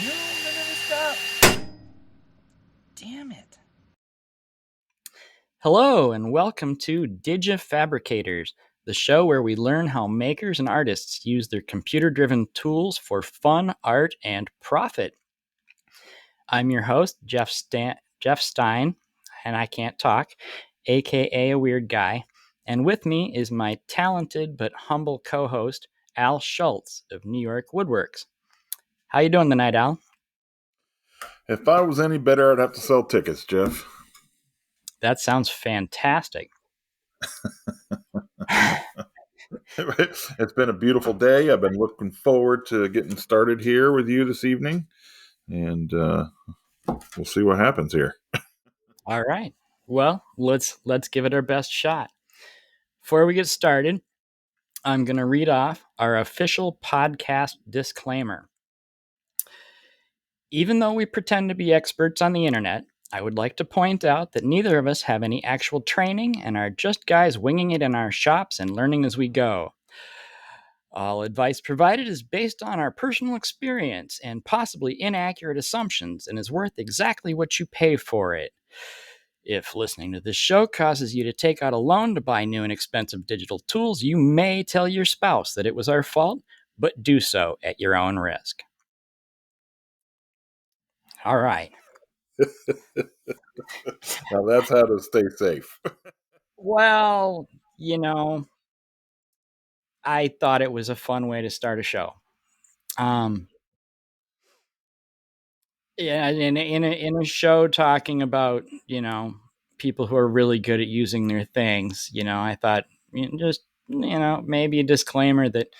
No, they're gonna stop. Damn it. Hello, and welcome to Digifabricators, the show where we learn how makers and artists use their computer-driven tools for fun, art, and profit. I'm your host, Jeff Stein, and I can't talk, aka a weird guy. And with me is my talented but humble co-host, Al Schultz of New York Woodworks. How you doing tonight, Al? If I was any better, I'd have to sell tickets, Jeff. That sounds fantastic. It's been a beautiful day. I've been looking forward to getting started here with you this evening, and we'll see what happens here. All right. Well, let's give it our best shot. Before we get started, I'm going to read off our official podcast disclaimer. Even though we pretend to be experts on the internet, I would like to point out that neither of us have any actual training and are just guys winging it in our shops and learning as we go. All advice provided is based on our personal experience and possibly inaccurate assumptions and is worth exactly what you pay for it. If listening to this show causes you to take out a loan to buy new and expensive digital tools, you may tell your spouse that it was our fault, but do so at your own risk. All right. Now that's how to stay safe. Well, I thought it was a fun way to start a show. Yeah, in a show talking about, people who are really good at using their things, I thought just, maybe a disclaimer that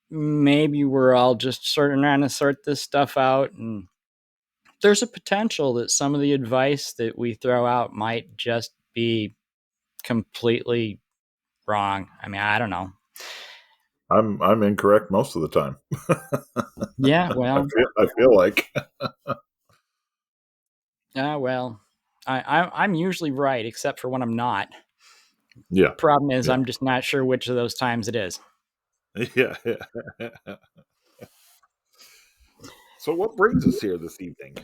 maybe we're all just sort of trying to sort this stuff out, and there's a potential that some of the advice that we throw out might just be completely wrong. I mean, I don't know. I'm incorrect most of the time. Yeah, well, I feel like. well, I'm usually right, except for when I'm not. Yeah. Problem is, Yeah. I'm just not sure which of those times it is. Yeah. So what brings us here this evening?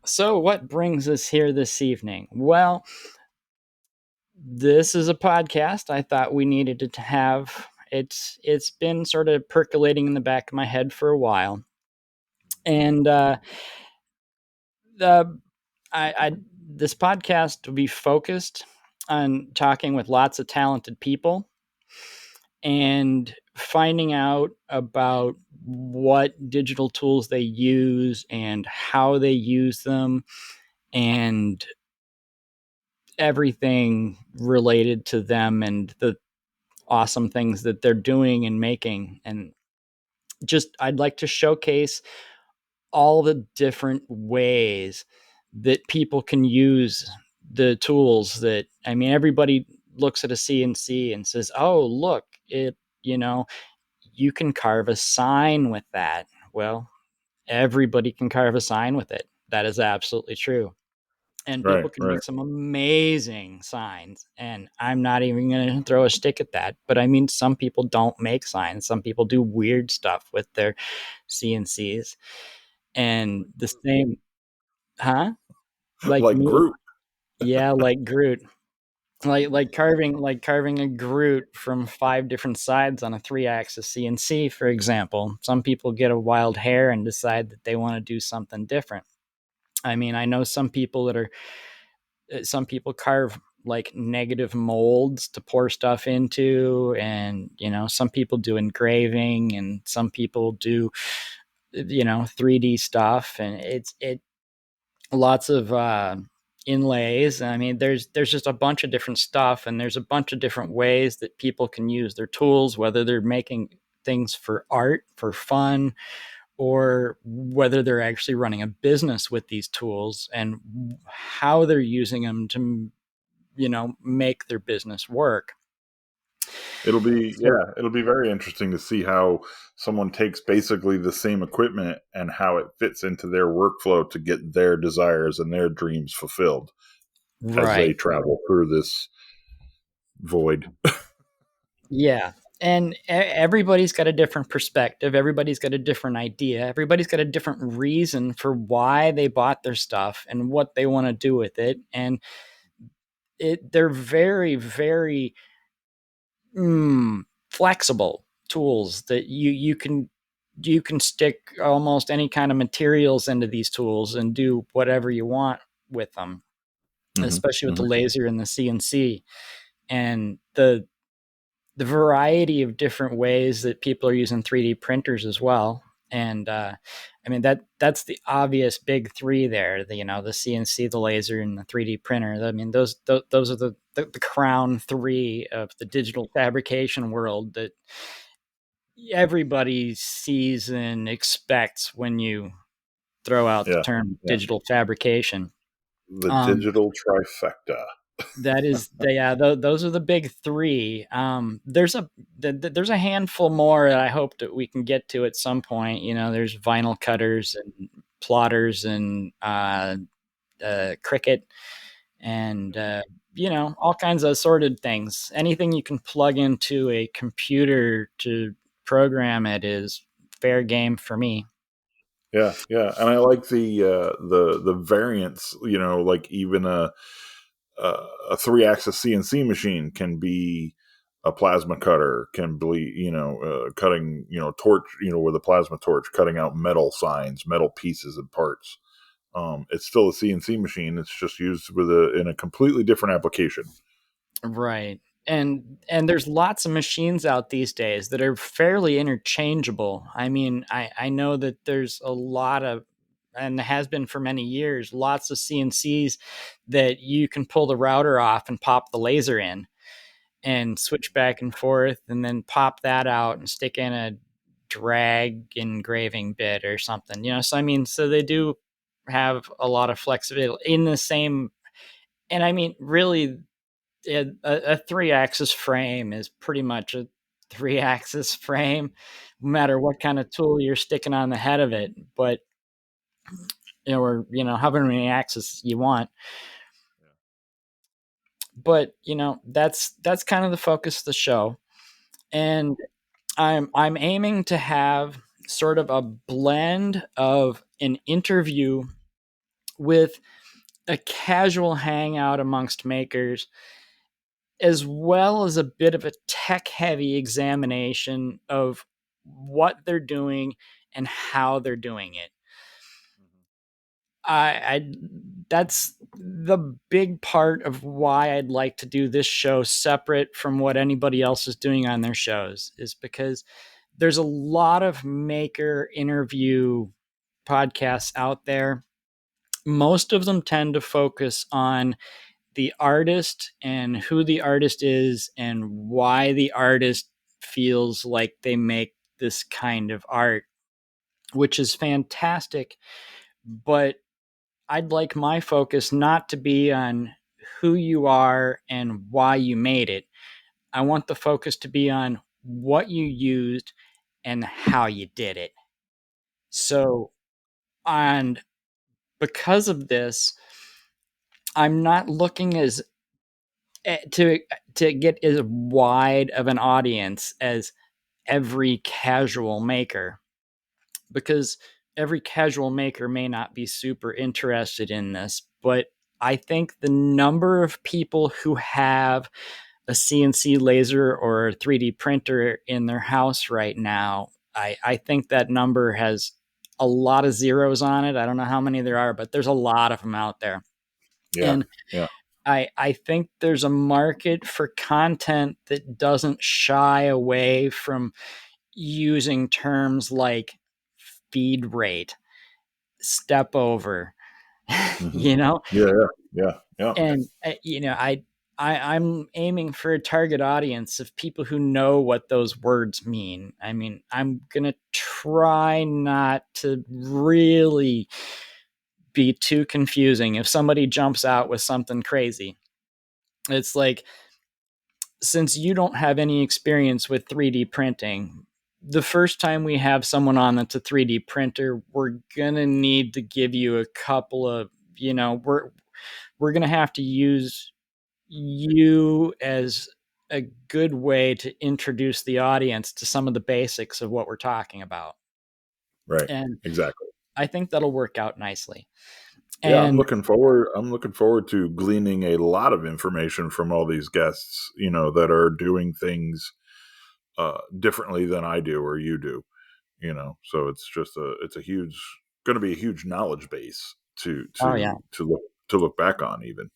So, what brings us here this evening? Well, this is a podcast I thought we needed to have. It's been sort of percolating in the back of my head for a while, and the I this podcast will be focused on talking with lots of talented people and finding out about what digital tools they use and how they use them and everything related to them and the awesome things that they're doing and making. And just, I'd like to showcase all the different ways that people can use the tools that, I mean, everybody looks at a CNC and says, oh, look, you can carve a sign with that. Well, everybody can carve a sign with it. That is absolutely true. And people can make some amazing signs. And I'm not even going to throw a stick at that. But I mean, some people don't make signs. Some people do weird stuff with their CNCs. And the same, huh? Like Like me? Groot. Yeah, like Groot. Like carving a Groot from 5 different sides on a 3-axis CNC, for example. Some people get a wild hair and decide that they want to do something different. I mean, I know some people carve like negative molds to pour stuff into, and some people do engraving, and some people do 3D stuff, and it lots of inlays. I mean, there's just a bunch of different stuff, and there's a bunch of different ways that people can use their tools, whether they're making things for art, for fun, or whether they're actually running a business with these tools, and how they're using them to make their business work. It'll be very interesting to see how someone takes basically the same equipment and how it fits into their workflow to get their desires and their dreams fulfilled as they travel through this void. Yeah. And everybody's got a different perspective. Everybody's got a different idea. Everybody's got a different reason for why they bought their stuff and what they want to do with it. And they're very, very flexible tools that you can stick almost any kind of materials into these tools and do whatever you want with them, especially with the laser and the CNC and the variety of different ways that people are using 3D printers as well. And I mean that's the obvious big three there. The CNC, the laser, and the 3D printer. I mean those are the crown three of the digital fabrication world that everybody sees and expects when you throw out the term digital fabrication. The digital trifecta. That is, those are the big three. There's a handful more that I hope that we can get to at some point. There's vinyl cutters and plotters and Cricut and all kinds of assorted things. Anything you can plug into a computer to program it is fair game for me. Yeah, and I like the variants. Like even a 3-axis CNC machine can be a plasma cutter, can be cutting torch with a plasma torch, cutting out metal signs, metal pieces and parts. It's still a CNC machine. It's just used in a completely different application. Right. And there's lots of machines out these days that are fairly interchangeable. I mean, I know that there's a lot of, and has been for many years, lots of CNCs that you can pull the router off and pop the laser in and switch back and forth and then pop that out and stick in a drag engraving bit or something. So I mean, so they do have a lot of flexibility in the same. And I mean, really, a 3-axis frame is pretty much a 3-axis frame, no matter what kind of tool you're sticking on the head of it. But or however many axes you want. But that's kind of the focus of the show, and I'm aiming to have sort of a blend of an interview with a casual hangout amongst makers, as well as a bit of a tech heavy examination of what they're doing and how they're doing it. I that's the big part of why I'd like to do this show separate from what anybody else is doing on their shows, is because there's a lot of maker interview podcasts out there. Most of them tend to focus on the artist and who the artist is and why the artist feels like they make this kind of art, which is fantastic. But I'd like my focus not to be on who you are and why you made it. I want the focus to be on what you used and how you did it. So, and because of this, I'm not looking as to get as wide of an audience as every casual maker, because every casual maker may not be super interested in this. But I think the number of people who have a CNC laser or a 3D printer in their house right now, I think that number has a lot of zeros on it. I don't know how many there are, but there's a lot of them out there. Yeah, And I think there's a market for content that doesn't shy away from using terms like feed rate, step over, Yeah. And I'm aiming for a target audience of people who know what those words mean. I mean, I'm gonna try not to really be too confusing. If somebody jumps out with something crazy, it's like, since you don't have any experience with 3D printing, the first time we have someone on that's a 3D printer, we're gonna need to give you a couple of, we're gonna have to use you as a good way to introduce the audience to some of the basics of what we're talking about. Right. And Exactly. I think that'll work out nicely. Yeah, And I'm looking forward to gleaning a lot of information from all these guests, that are doing things differently than I do or you do. So it's a huge, going to be a huge knowledge base to oh yeah, look back on even.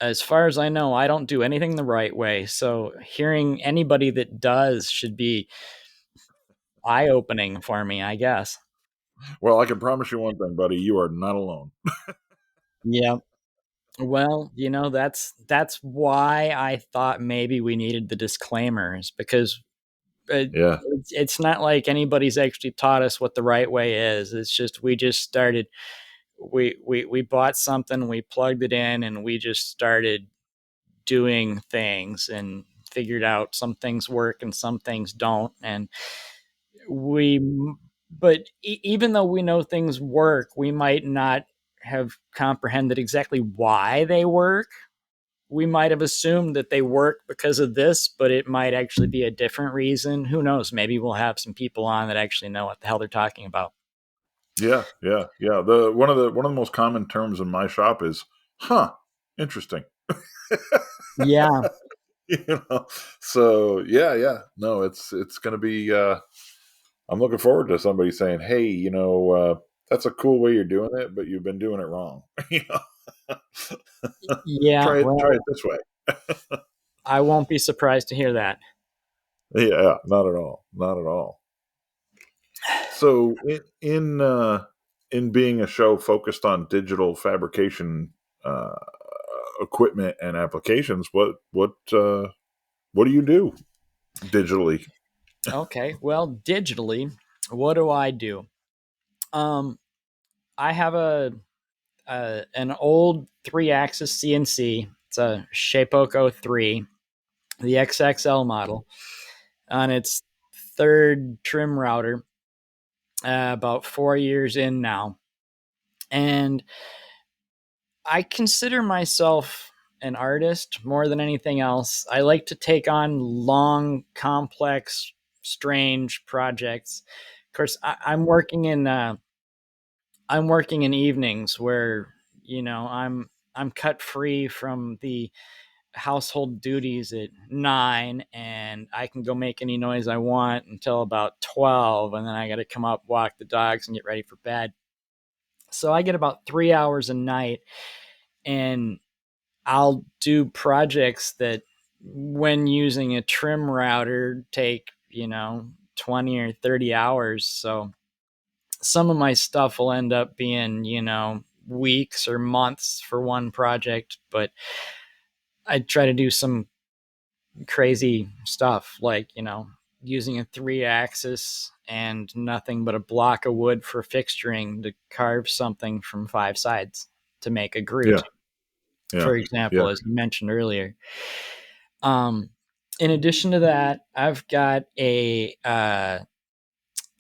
as far as I know, I don't do anything the right way. So hearing anybody that does should be eye opening for me, I guess. Well, I can promise you one thing, buddy, you are not alone. Yeah. Well, that's why I thought maybe we needed the disclaimers, because Yeah. it's not like anybody's actually taught us what the right way is. It's just we just started. We bought something, we plugged it in, and we just started doing things and figured out some things work and some things don't. And we, but even though we know things work, we might not have comprehended exactly why they work. We might have assumed that they work because of this, but it might actually be a different reason. Who knows? Maybe we'll have some people on that actually know what the hell they're talking about. Yeah, yeah, yeah. The most common terms in my shop is, "Huh, interesting." Yeah. you know. So yeah, yeah. No, it's going to be. I'm looking forward to somebody saying, "Hey, that's a cool way you're doing it, but you've been doing it wrong." you know, Yeah. try it Well, this way. I won't be surprised to hear that. Yeah, not at all, not at all. So in being a show focused on digital fabrication uh, equipment and applications, what do you do digitally? Okay. Well, digitally, what do I do? Um, I have an old 3-axis CNC. It's a Shapeoko 3, the XXL model, on its third trim router, about 4 years in now. And I consider myself an artist more than anything else. I like to take on long, complex, strange projects. Of course, I'm working in evenings where I'm cut free from the household duties at 9, and I can go make any noise I want until about 12, and then I got to come up, walk the dogs, and get ready for bed. So I get about 3 hours a night, and I'll do projects that, when using a trim router, take 20 or 30 hours. So some of my stuff will end up being weeks or months for one project, but I try to do some crazy stuff like using a 3-axis and nothing but a block of wood for fixturing to carve something from 5 sides to make a Yeah, grute, yeah, for yeah. example, as you mentioned earlier. um in addition to that, I've got a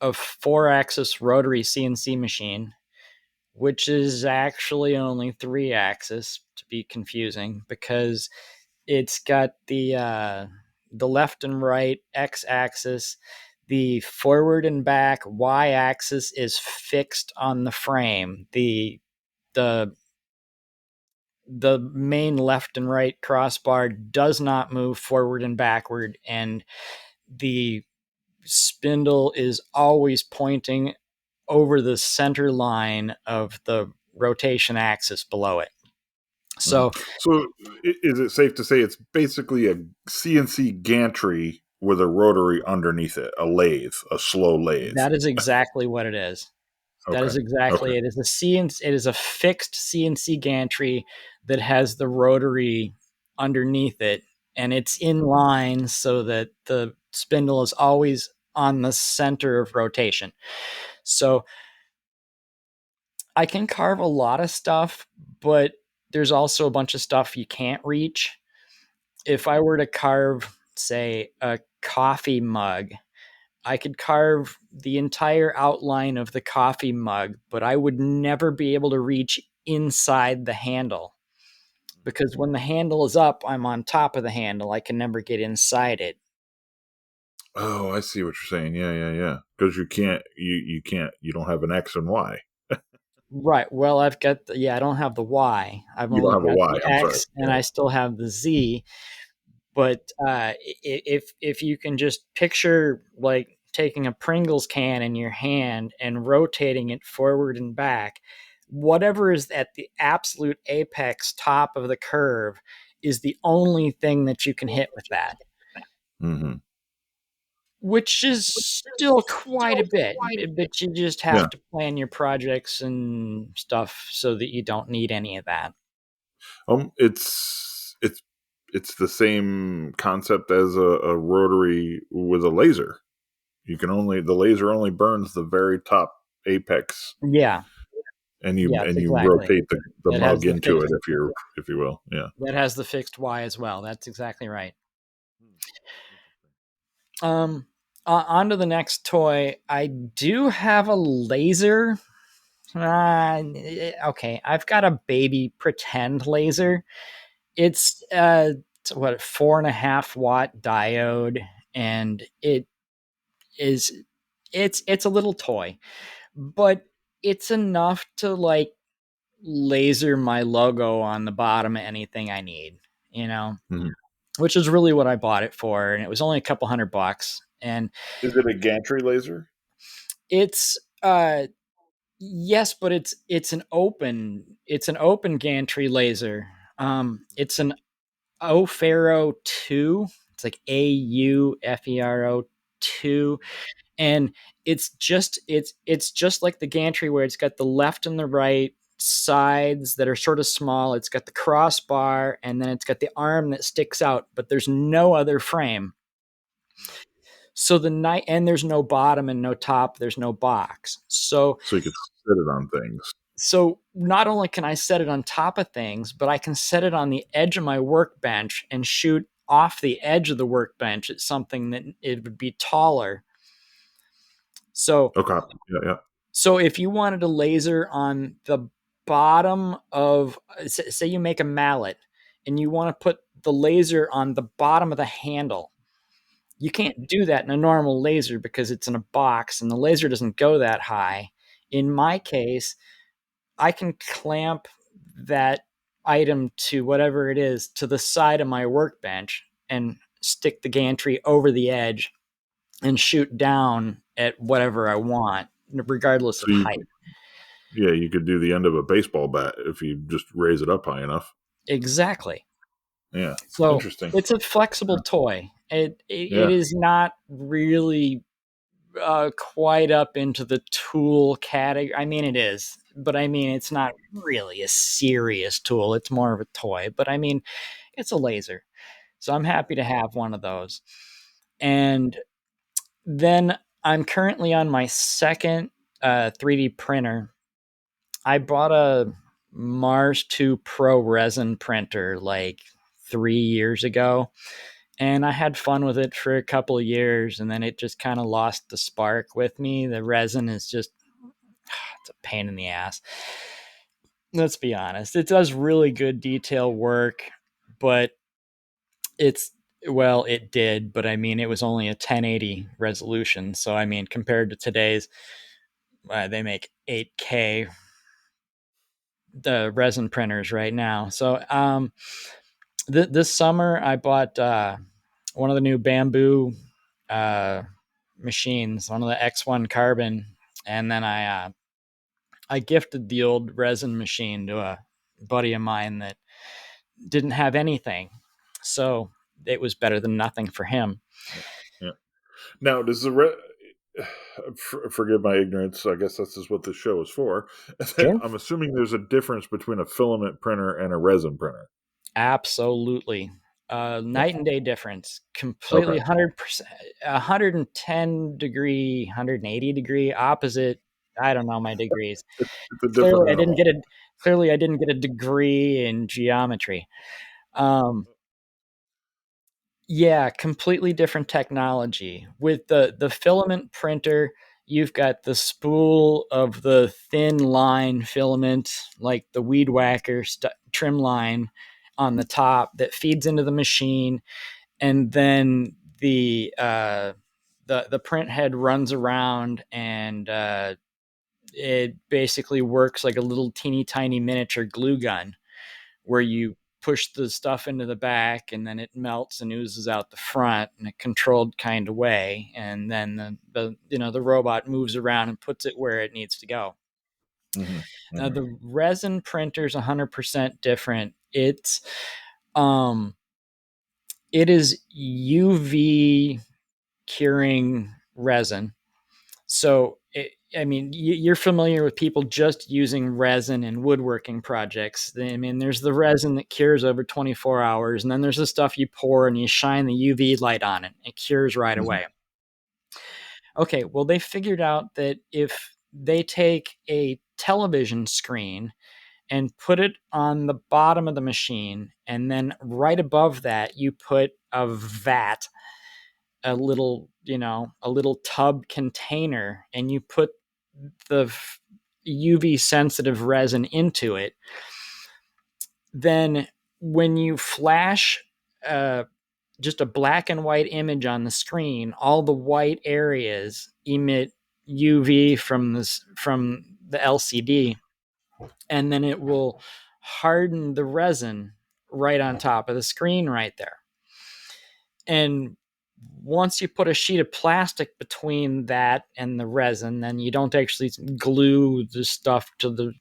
4-axis rotary CNC machine, which is actually only 3-axis, to be confusing, because it's got the left and right x-axis. The forward and back y-axis is fixed on the frame. The the main left and right crossbar does not move forward and backward, and the spindle is always pointing over the center line of the rotation axis below it. Mhm. So So, is it safe to say it's basically a CNC gantry with a rotary underneath it, a lathe, a slow lathe? that is exactly what it is. That Okay. is Okay. exactly it. Is a CNC, it is a fixed CNC gantry that has the rotary underneath it, and it's in line so that the spindle is always on the center of rotation. So I can carve a lot of stuff, but there's also a bunch of stuff you can't reach. If I were to carve, say, a coffee mug, I could carve the entire outline of the coffee mug, but I would never be able to reach inside the handle. because when the handle is up, I'm on top of the handle. I can never get inside it. Oh, I see what you're saying. Yeah, yeah, yeah. Because you don't have an X and Y. Right. Well, I don't have the Y. I've You don't only have a got Y. the I'm sorry. X, and Yeah. I still have the Z. But if you can just picture like taking a Pringles can in your hand and rotating it forward and back, whatever is at the absolute apex top of the curve is the only thing that you can hit with that, Mm-hmm. which is still quite a bit. But you just Yeah. have to plan your projects and stuff so that you don't need any of that. It's the same concept as a rotary with a laser. The laser only burns the very top apex, Yeah. and you Yes, and you exactly. rotate the That has mug the into it fixed if you will. Yeah. that has the fixed Y as well. That's exactly right. Hmm. Interesting. On to the next toy. I do have a laser. Okay, I've got a baby pretend laser. It's what, 4.5 watt diode, and is it's a little toy, but it's enough to like laser my logo on the bottom of anything I need. You know, Mhm. which is really what I bought it for, and it was only a couple $100, and Is it a gantry laser? it's yes, but it's an open gantry laser. It's an Aufero 2. It's like AUFERO 2, and it's just like the gantry, where it's got the left and the right sides that are sort of small. It's got the crossbar, and then it's got the arm that sticks out, but there's no other frame. So and there's no bottom and no top, there's no box. So you could set it on things. So not only can I set it on top of things, but I can set it on the edge of my workbench and shoot off the edge of the workbench at something that it would be taller. So Okay. Yeah, yeah. so if you wanted a laser on the bottom of, say you make a mallet and you want to put the laser on the bottom of the handle, you can't do that in a normal laser because it's in a box and the laser doesn't go that high. In my case, I can clamp that item to whatever it is to the side of my workbench and stick the gantry over the edge and shoot down at whatever I want, regardless of So you height. Yeah, you could do the end of a baseball bat if you just raise it up high enough. Exactly. Yeah. So Interesting. it's a flexible toy. It Yeah. is not really quite up into the tool category. I mean, it is, but I mean, it's not really a serious tool. It's more of a toy, but I mean, it's a laser. So I'm happy to have one of those. And then I'm currently on my second 3D printer. I bought a Mars 2 Pro resin printer like 3 years ago, and I had fun with it for a couple of years, and then it just kind of lost the spark with me. The resin is just, it's a pain in the ass. Let's be honest. It does really good detail work, but it's, well, it did, but I mean, it was only a 1080 resolution. So, I mean, compared to today's, they make 8K, the resin printers right now. So, this summer I bought one of the new Bamboo uh, machines, one of the X1 Carbon, and then I gifted the old resin machine to a buddy of mine that didn't have anything, so it was better than nothing for him. Yeah. Now, does forgive my ignorance? I guess this is what this show is for. Sure. I'm assuming there's a difference between a filament printer and a resin printer. Absolutely. Night and day difference. Completely Okay. 100%, 110-degree, 180-degree opposite. I don't know my degrees. It's a different Clearly, I didn't animal. get a clearly I didn't get a degree in geometry. Um, yeah, completely different technology. With the filament printer, you've got the spool of the thin line filament, like the weed whacker trim line, on the top that feeds into the machine, and then the print head runs around, and it basically works like a little teeny tiny miniature glue gun, where you push the stuff into the back and then it melts and oozes out the front in a controlled kind of way, and then the robot moves around and puts it where it needs to go. The resin printer is 100% different. It is UV curing resin. So, you're familiar with people just using resin in woodworking projects. I mean, there's the resin that cures over 24 hours, and then there's the stuff you pour and you shine the UV light on it. It cures right away. Okay, well, they figured out that if they take a television screen and put it on the bottom of the machine, and then right above that, you put a vat, a little tub container, and you put the UV sensitive resin into it, then when you flash just a black and white image on the screen, all the white areas emit UV from the LCD, and then it will harden the resin right on top of the screen right there. And once you put a sheet of plastic between that and the resin, then you don't actually glue the stuff to the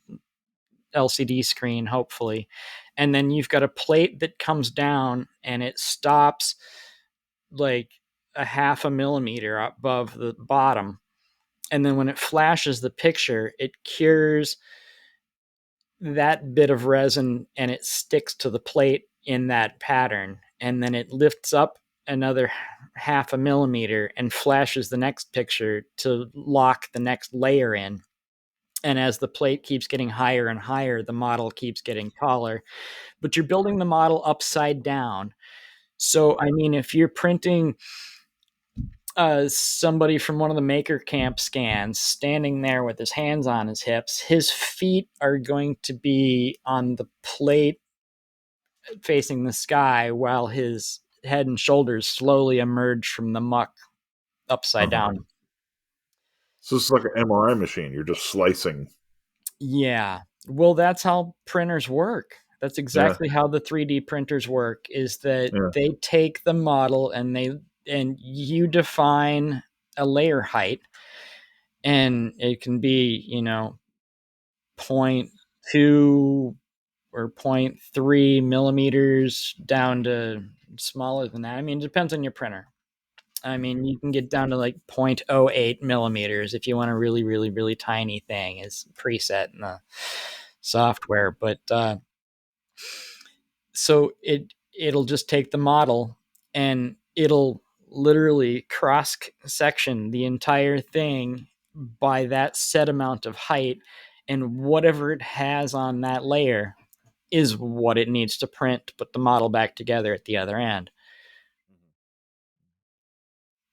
LCD screen, hopefully. And then you've got a plate that comes down and it stops like a half a millimeter above the bottom. And then when it flashes the picture, it cures that bit of resin and it sticks to the plate in that pattern. And then it lifts up another half a millimeter and flashes the next picture to lock the next layer in. And as the plate keeps getting higher and higher, the model keeps getting taller. But you're building the model upside down. So, I mean, if you're printing somebody from one of the Maker Camp scans standing there with his hands on his hips, his feet are going to be on the plate facing the sky while his head and shoulders slowly emerge from the muck upside down. So it's like an MRI machine. You're just slicing. Yeah. Well, that's how printers work. That's exactly how the 3D printers work, is that they take the model and you define a layer height, and it can be, 0.2 or 0.3 millimeters down to smaller than that. I mean, it depends on your printer. I mean, you can get down to like 0.08 millimeters if you want a really, really, really tiny thing. It's preset in the software. But so it'll just take the model and it'll literally cross section the entire thing by that set amount of height, and whatever it has on that layer is what it needs to print to put the model back together at the other end,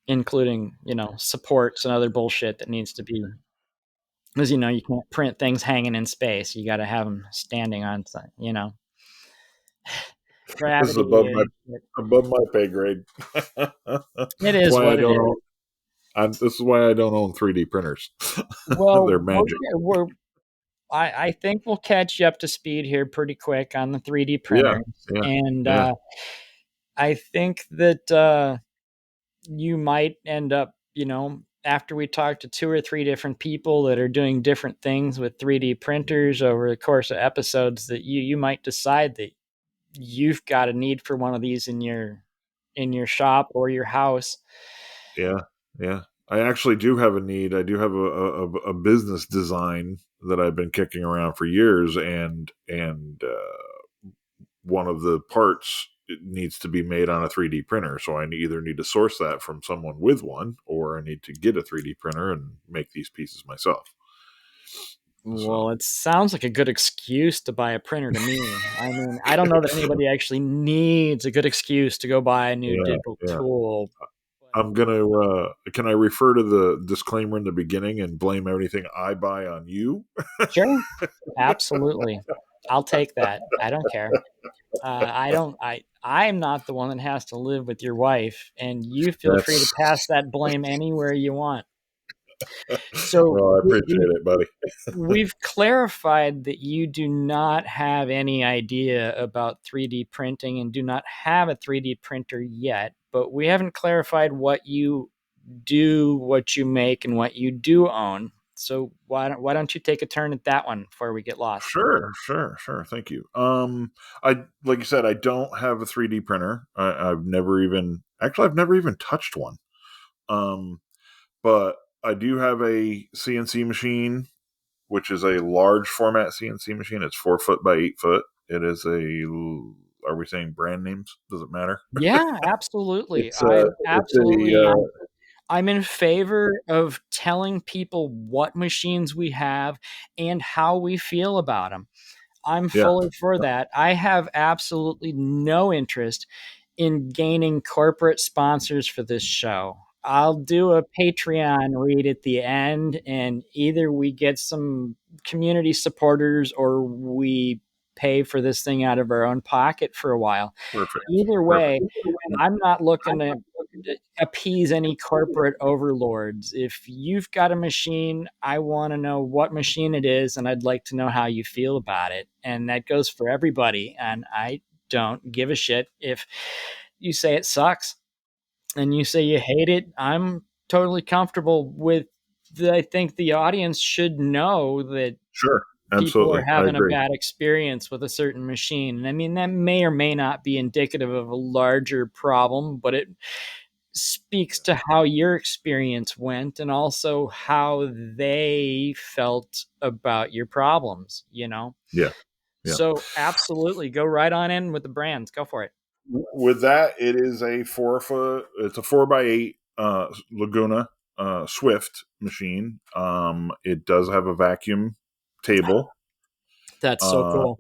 including, supports and other bullshit that needs to be, because, you can't print things hanging in space. You got to have them standing on, This is gravity. above my pay grade. It is what it is. This is why I don't own 3D printers. Well, they're magic. I think we'll catch you up to speed here pretty quick on the 3D printers. And I think that you might end up, after we talk to 2 or 3 different people that are doing different things with 3D printers over the course of episodes, that you might decide that you've got a need for one of these in your shop or your house. Yeah. I actually do have a need. I do have a business design that I've been kicking around for years, and one of the parts needs to be made on a 3D printer. So I either need to source that from someone with one, or I need to get a 3D printer and make these pieces myself. Well, it sounds like a good excuse to buy a printer to me. I mean, I don't know that anybody actually needs a good excuse to go buy a new digital tool. I'm going to, can I refer to the disclaimer in the beginning and blame everything I buy on you? Sure. Absolutely. I'll take that. I don't care. I don't. I'm not the one that has to live with your wife, and you feel free to That's pass that blame anywhere you want. So well, I appreciate it, buddy. we've clarified that you do not have any idea about 3D printing and do not have a 3D printer yet, but we haven't clarified what you do, what you make, and what you do own. So why don't you take a turn at that one before we get lost? Sure. Thank you. I like you said, I don't have a 3D printer. I've never even touched one. Um, but I do have a CNC machine, which is a large format CNC machine. It's 4 foot by 8 foot. It is a. Are we saying brand names? Does it matter? Yeah, absolutely. It's a. It's a. I'm in favor of telling people what machines we have and how we feel about them. I'm Yeah. fully for that. I have absolutely no interest in gaining corporate sponsors for this show. I'll do a Patreon read at the end, and either we get some community supporters or we pay for this thing out of our own pocket for a while. Perfect. Either Perfect. way, I'm not looking to appease any corporate overlords. If you've got a machine, I want to know what machine it is, and I'd like to know how you feel about it. And that goes for everybody. And I don't give a shit if you say it sucks and you say you hate it. I'm totally comfortable with. I think the audience should know that Sure. people are Absolutely. I having a agree. bad experience with a certain machine. And I mean, that may or may not be indicative of a larger problem, but it speaks to how your experience went and also how they felt about your problems, you know? Yeah. Yeah. So, absolutely, go right on in with the brands. Go for it. With that, it is a 4 foot. It's a 4 by 8 Laguna Swift machine. It does have a vacuum table. That's so Uh, cool.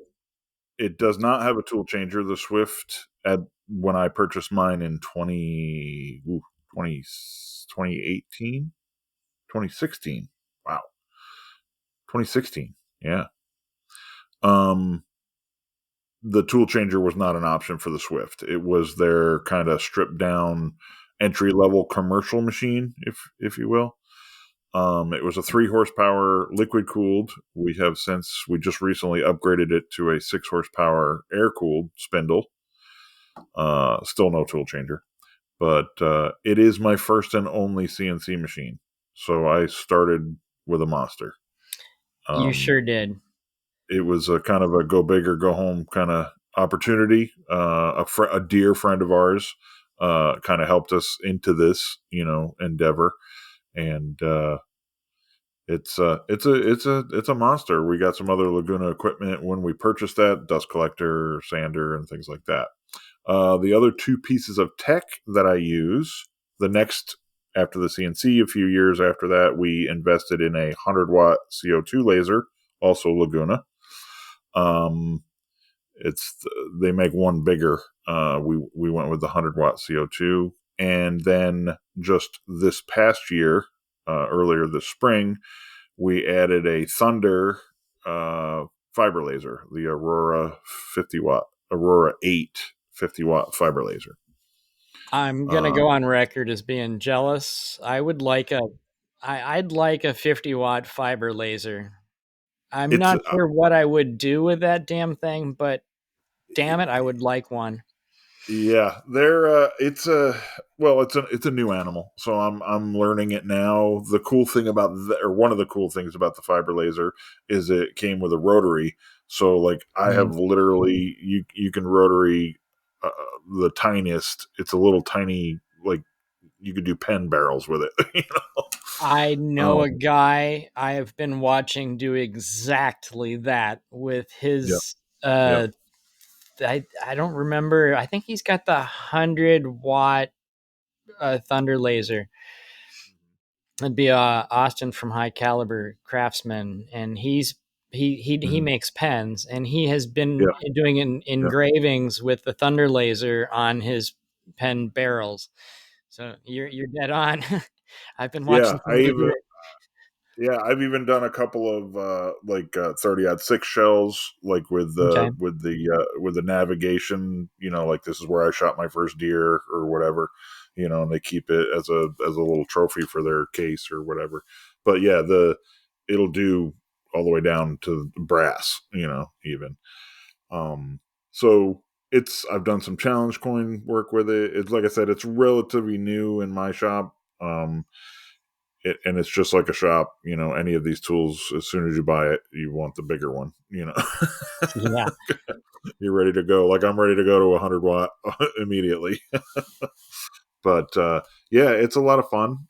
it does not have a tool changer. The Swift at when I purchased mine in 2018, 2016. Wow, 2016. Yeah. Um, the tool changer was not an option for the Swift. It was their kind of stripped down entry level commercial machine, if you will. It was a 3 horsepower liquid cooled. We just recently upgraded it to a 6 horsepower air cooled spindle. Still no tool changer, but it is my first and only CNC machine. So I started with a monster. You Um, sure did. it was a kind of a go big or go home kind of opportunity. A dear friend of ours kind of helped us into this, endeavor, and it's a monster. We got some other Laguna equipment when we purchased that dust collector, sander, and things like that. The other two pieces of tech that I use, the next after the CNC, a few years after that, we invested in a 100-watt CO2 laser, also Laguna. Um, it's they make one bigger. We went with the 100-watt CO2, and then just this past year, earlier this spring, we added a Thunder fiber laser, the Aurora 50-watt, Aurora 8 50-watt fiber laser. I'm gonna Uh, go on record as being jealous. I'd like a 50-watt fiber laser. I'm it's not sure what I would do with that damn thing, but damn it, I would like one. Yeah, they're it's a new animal, so I'm learning it now. The cool thing about or one of the cool things about the fiber laser is it came with a rotary. So like I Mhm. have literally you can rotary the tiniest. It's a little tiny like you could do pen barrels with it. I know a Um, guy I have been watching do exactly that with yeah, his yeah, I don't remember. I think he's got the 100-watt thunder laser. It'd be Austin from High Caliber Craftsman, and he mhm, makes pens, and he has been yeah, doing yeah, engravings with the thunder laser on his pen barrels. So you're dead on. I've been yeah. watching somebody do it. Yeah, I've even done a couple of 30-06 shells, like Okay. with the navigation. Like this is where I shot my first deer or whatever. And they keep it as a little trophy for their case or whatever. But yeah, the it'll do all the way down to brass. Even. Um, so I've done some challenge coin work with it. It's like I said, it's relatively new in my shop. And it's just like a shop. Any of these tools, as soon as you buy it, you want the bigger one. Yeah. You're ready to go. Like I'm ready to go to 100 watt immediately. But yeah, it's a lot of fun.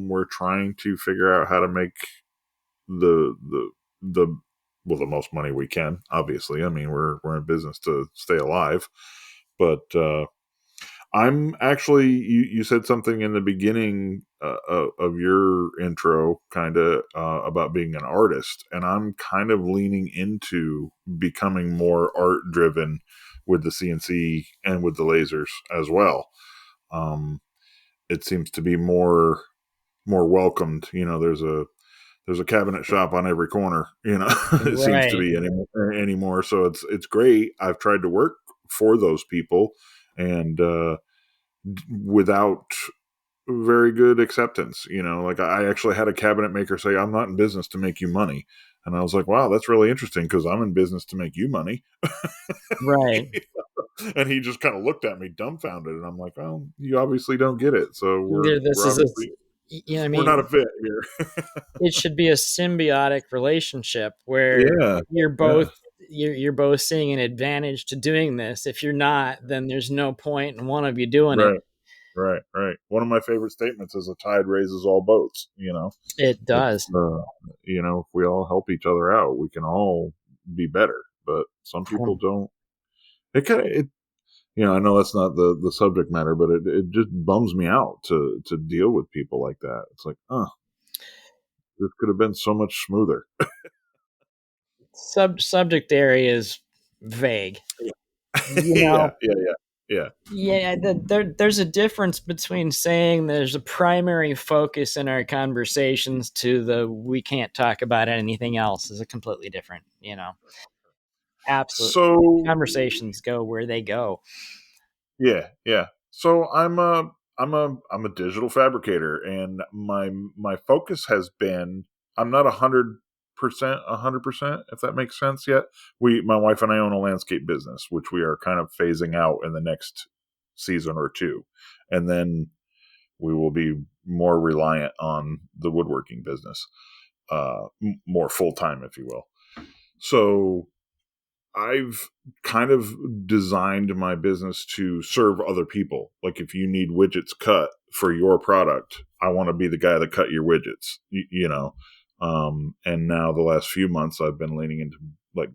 We're trying to figure out how to make the well the most money we can. Obviously, I mean we're in business to stay alive, but I'm actually you said something in the beginning of your intro, kind of about being an artist, and I'm kind of leaning into becoming more art driven with the CNC and with the lasers as well. Um, it seems to be more welcomed. There's a cabinet shop on every corner. It seems to Right. be anymore. So it's great. I've tried to work for those people, and without very good acceptance. Like I actually had a cabinet maker say, "I'm not in business to make you money," and I was like, "Wow, that's really interesting because I'm in business to make you money." Right. And he just kind of looked at me dumbfounded, and I'm like, "Well, you obviously don't get it. So This we're is a, obviously I we're not a mean, fit here." it should be a symbiotic relationship where Yeah, you're yeah. both you're both seeing an advantage to doing this. If you're not, then there's no point in one of you doing it. Right, right. One of my favorite statements is, "A tide raises all boats." It It's does. if we all help each other out, we can all be better. But some people Um, don't. It kind of it. I know that's not the subject matter, but it just bums me out to deal with people like that. It's like, this could have been so much smoother. subject area is vague. Yeah, You yeah, know, yeah, yeah, there's a difference between saying there's a primary focus in our conversations to the we can't talk about anything else is a completely different, absolute So conversations go where they go. yeah. So I'm a digital fabricator, and my focus has been, I'm not 100%, if that makes sense yet. My wife and I own a landscape business, which we are kind of phasing out in the next season or two, and then we will be more reliant on the woodworking business, more full time, if you will. So I've kind of designed my business to serve other people. Like if you need widgets cut for your product, I want to be the guy that cut your widgets, and now the last few months I've been leaning into like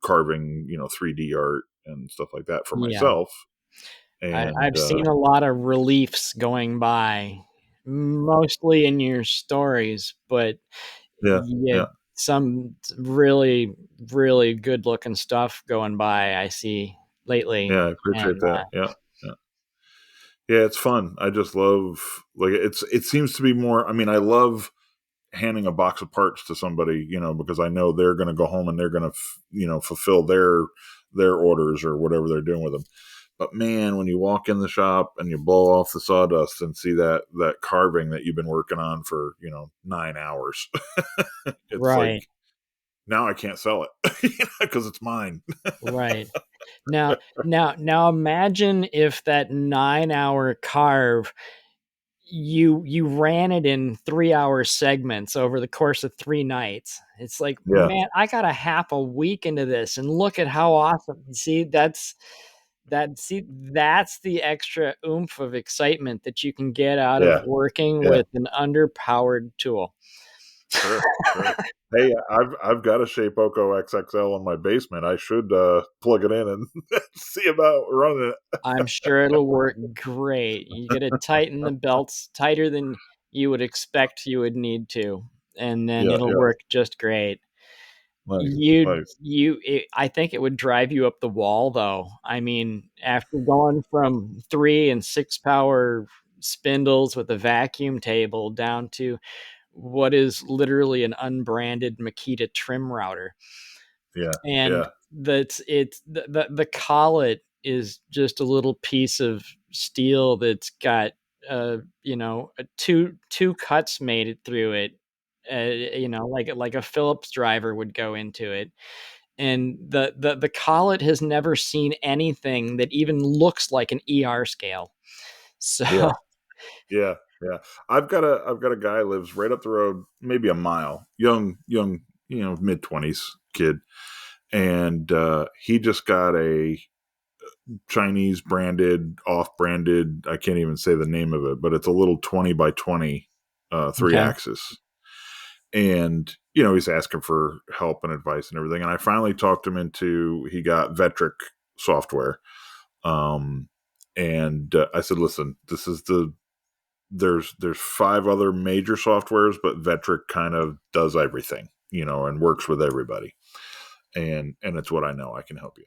carving, 3D art and stuff like that for Yeah. myself. And I've seen a lot of reliefs going by, mostly in your stories, but yeah, yeah, yeah, some really, really good looking stuff going by I see lately. yeah, I appreciate And that. Yeah. Yeah. Yeah, it's fun. I just love, like, it seems to be more, I mean, I love handing a box of parts to somebody, because I know they're going to go home and they're going to, fulfill their orders or whatever they're doing with them. But man, when you walk in the shop and you blow off the sawdust and see that carving that you've been working on for 9 hours, it's like right, now I can't sell it because it's mine. right. Now imagine if that 9-hour carve you ran it in 3-hour segments over the course of 3 nights. It's like, Yeah, man, I got a half a week into this and look at how awesome. See, that's the extra oomph of excitement that you can get out of yeah, working yeah. with an underpowered tool. Sure, sure. Hey, I've got a Shapeoko XXL in my basement. I should plug it in and see about running it. I'm sure it'll work great. You got to tighten the belts tighter than you would expect you would need to, and then Yeah, it'll yeah. work just great. Nice, nice. I think it would drive you up the wall though. I mean, after going from 3 and 6 power spindles with a vacuum table down to what is literally an unbranded Makita trim router. Yeah. And Yeah. that's it's the collet is just a little piece of steel that's got two cuts made it through it, like a Phillips driver would go into it. And the collet has never seen anything that even looks like an ER scale. So Yeah. Yeah. Yeah. I've got a guy who lives right up the road, maybe a mile, young, mid 20s kid. And he just got a Chinese branded, off branded, I can't even say the name of it, but it's a little 20 by 20 three okay, axis. And, he's asking for help and advice and everything. And I finally talked him into, he got Vetric software. Um, and I said, listen, there's five other major softwares, but Vetric kind of does everything, and works with everybody. And it's what I know. I can help you.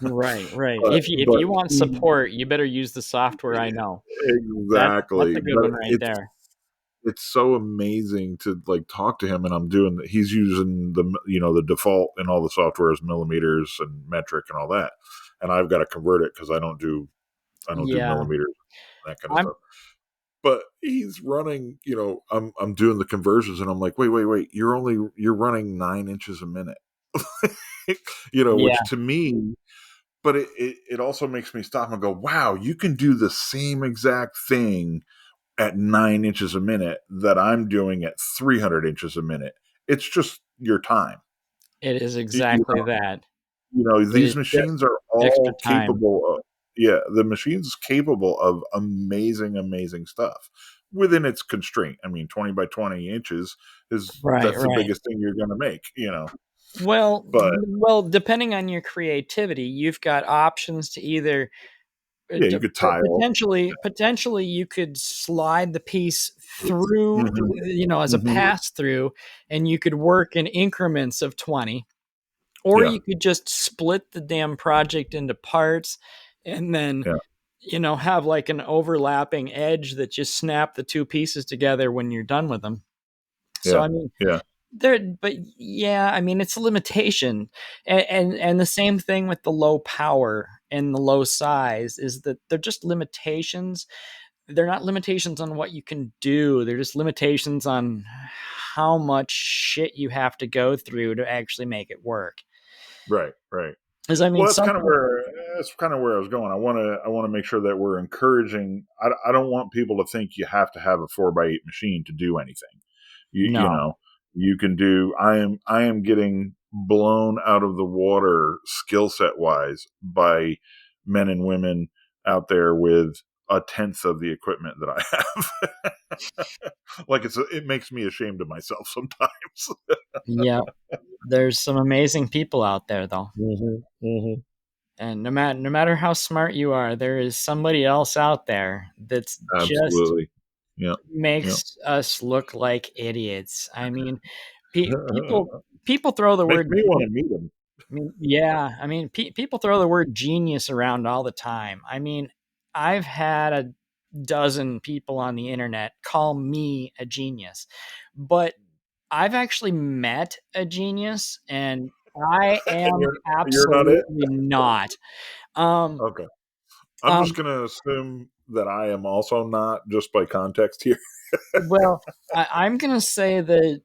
right. but If but you want support, you better use the software I know. That's exactly. a good But one right there. it's so amazing to like talk to him, and he's using the default in all the software is millimeters and metric and all that, and I've got to convert it because I don't do Yeah. millimeters, that kind of I'm stuff. But he's running, I'm doing the conversions, and I'm like, wait, you're running 9 inches a minute, which yeah, to me, but it also makes me stop and go, wow, you can do the same exact thing at 9 inches a minute that I'm doing at 300 inches a minute. It's just your time. it is You, you exactly know, that. It is these just machines are extra all time. capable of, yeah, the machine's capable of amazing, amazing stuff within its constraint. I mean, 20 by 20 inches Right, that's the right. biggest thing you're going to make. Well, But depending on your creativity, you've got options to either yeah, you could tile. potentially you could slide the piece through, Hmm. as a Hmm. pass through, and you could work in increments of 20, or Yeah. you could just split the damn project into parts and then Yeah. have like an overlapping edge that just snap the two pieces together when you're done with them. So Yeah. I mean, Yeah. but yeah, I mean, it's a limitation. And the same thing with the low power and the low size is that they're just limitations. They're not limitations on what you can do. They're just limitations on how much shit you have to go through to actually make it work. Right. Right. Because I mean, Well, something. that's kind of where I was going. I want to make sure that we're encouraging. I don't want people to think you have to have a 4x8 machine to do anything. You No. know, you can do. I am getting blown out of the water skill set wise by men and women out there with a tenth of the equipment that I have. Like it makes me ashamed of myself sometimes. Yeah, there's some amazing people out there though. Hmm. Hmm. And no matter how smart you are, there is somebody else out there that's just Absolutely. Yeah. Yeah. makes us look like idiots. I mean, people throw the Makes word. me want to meet him. I mean, yeah, I mean, people throw the word genius around all the time. I mean, I've had a dozen people on the internet call me a genius, but I've actually met a genius, and I And am you're not it? absolutely not. Um, Okay. I'm just um, gonna assume that I am also not, just by context here. well, I'm gonna say that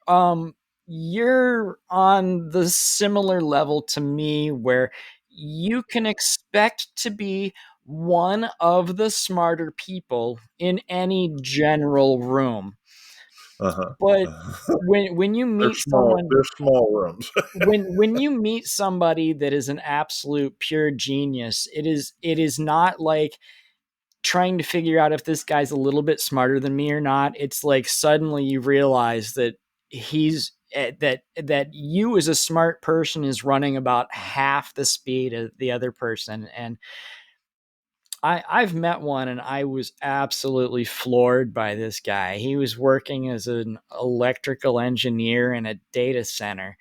um, you're on the similar level to me where you can expect to be one of the smarter people in any general room. Uh-huh. But Uh-huh. when you They're meet small. someone They're small rooms. when you meet somebody that is an absolute pure genius, it is not like trying to figure out if this guy's a little bit smarter than me or not. It's like suddenly you realize that that you as a smart person is running about half the speed of the other person. And I've met one and I was absolutely floored by this guy. He was working as an electrical engineer in a data center,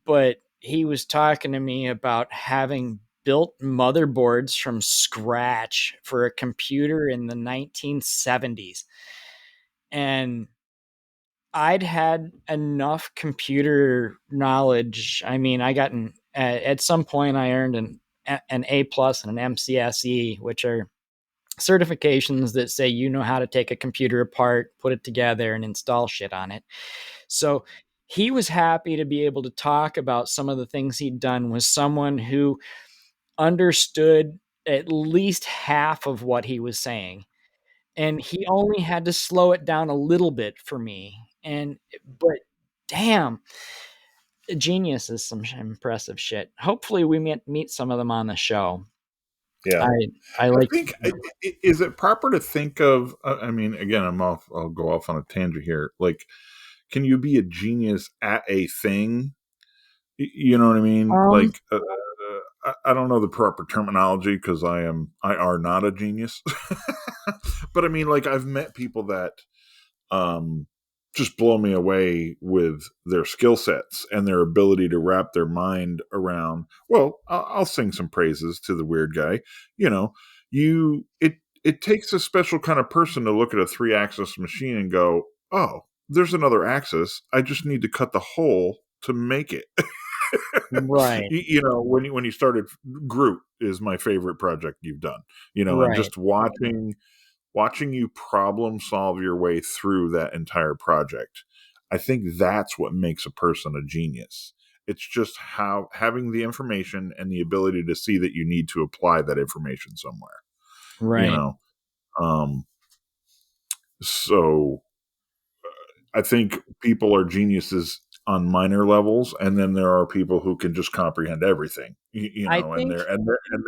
but he was talking to me about having built motherboards from scratch for a computer in the 1970s. And I'd had enough computer knowledge. I mean, I got at some point I earned an A plus and an MCSE, which are certifications that say you know how to take a computer apart, put it together, and install shit on it. So he was happy to be able to talk about some of the things he'd done with someone who understood at least half of what he was saying. And he only had to slow it down a little bit for me. But damn, Genius is some impressive shit. Hopefully we meet some of them on the show. Yeah. I I I like think is it proper to think of? I mean, again, I'll go off on a tangent here. Like, can you be a genius at a thing? You know what I mean? um Like, I don't know the proper terminology because I are not a genius. But I mean, like, I've met people that um, just blow me away with their skill sets and their ability to wrap their mind around. Well, I'll sing some praises to the weird guy. You know, it takes a special kind of person to look at a 3-axis machine and go, "Oh, there's another axis. I just need to cut the hole to make it." right, You know, when you started Groot is my favorite project you've done. You know, and right, just watching you problem solve your way through that entire project, I think that's what makes a person a genius. It's just how having the information and the ability to see that you need to apply that information somewhere, you right. know. um so I think people are geniuses on minor levels, and then there are people who can just comprehend everything, you I know, and think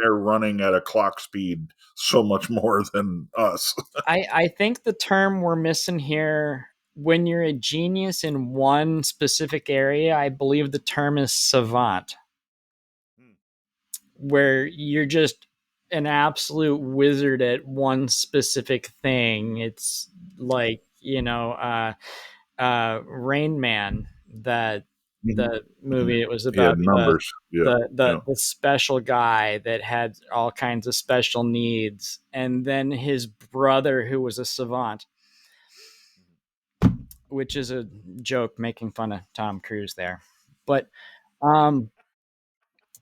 they're running at a clock speed so much more than us. I think the term we're missing here, when you're a genius in one specific area, I believe the term is savant, where you're just an absolute wizard at one specific thing. It's like, Rain Man, that Mhm. the movie. It was Yeah, about numbers. Yeah, yeah. the special guy that had all kinds of special needs, and then his brother who was a savant, which is a joke making fun of Tom Cruise there. But um,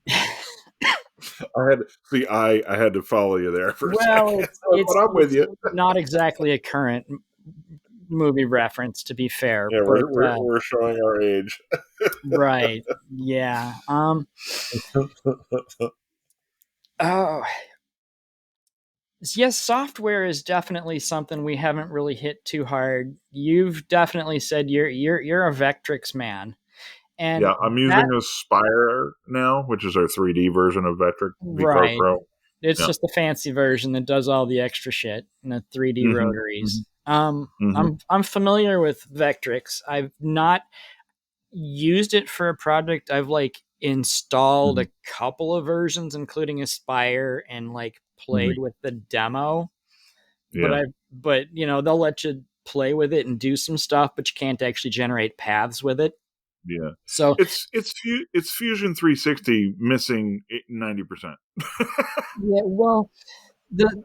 I had to see. I had to follow you there for a well, second, but I'm with it's you. not exactly a current movie reference, to be fair, Yeah, but we're showing our age. right, yeah. Oh, yes, software is definitely something we haven't really hit too hard. You've definitely said you're a Vectrix man, and Yeah, I'm that using Aspire now, which is our 3D version of Vectric VCarve right. Pro. It's Yeah. just the fancy version that does all the extra shit and the 3D Hmm. rotaries. Hmm. Hmm. I'm familiar with Vectrix. I've not used it for a project. I've like installed Hmm. a couple of versions, including Aspire, and like Hmm. played with the demo. But Yeah. they'll let you play with it and do some stuff, but you can't actually generate paths with it. Yeah. So It's Fusion 360 missing 90%. yeah, well, the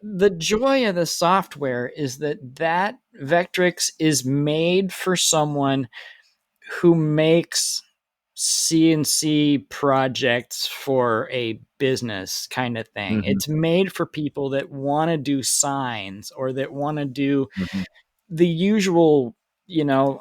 the joy of the software is that Vectrix is made for someone who makes CNC projects for a business kind of thing. Hmm. It's made for people that want to do signs or that want to do Hmm. the usual, you know,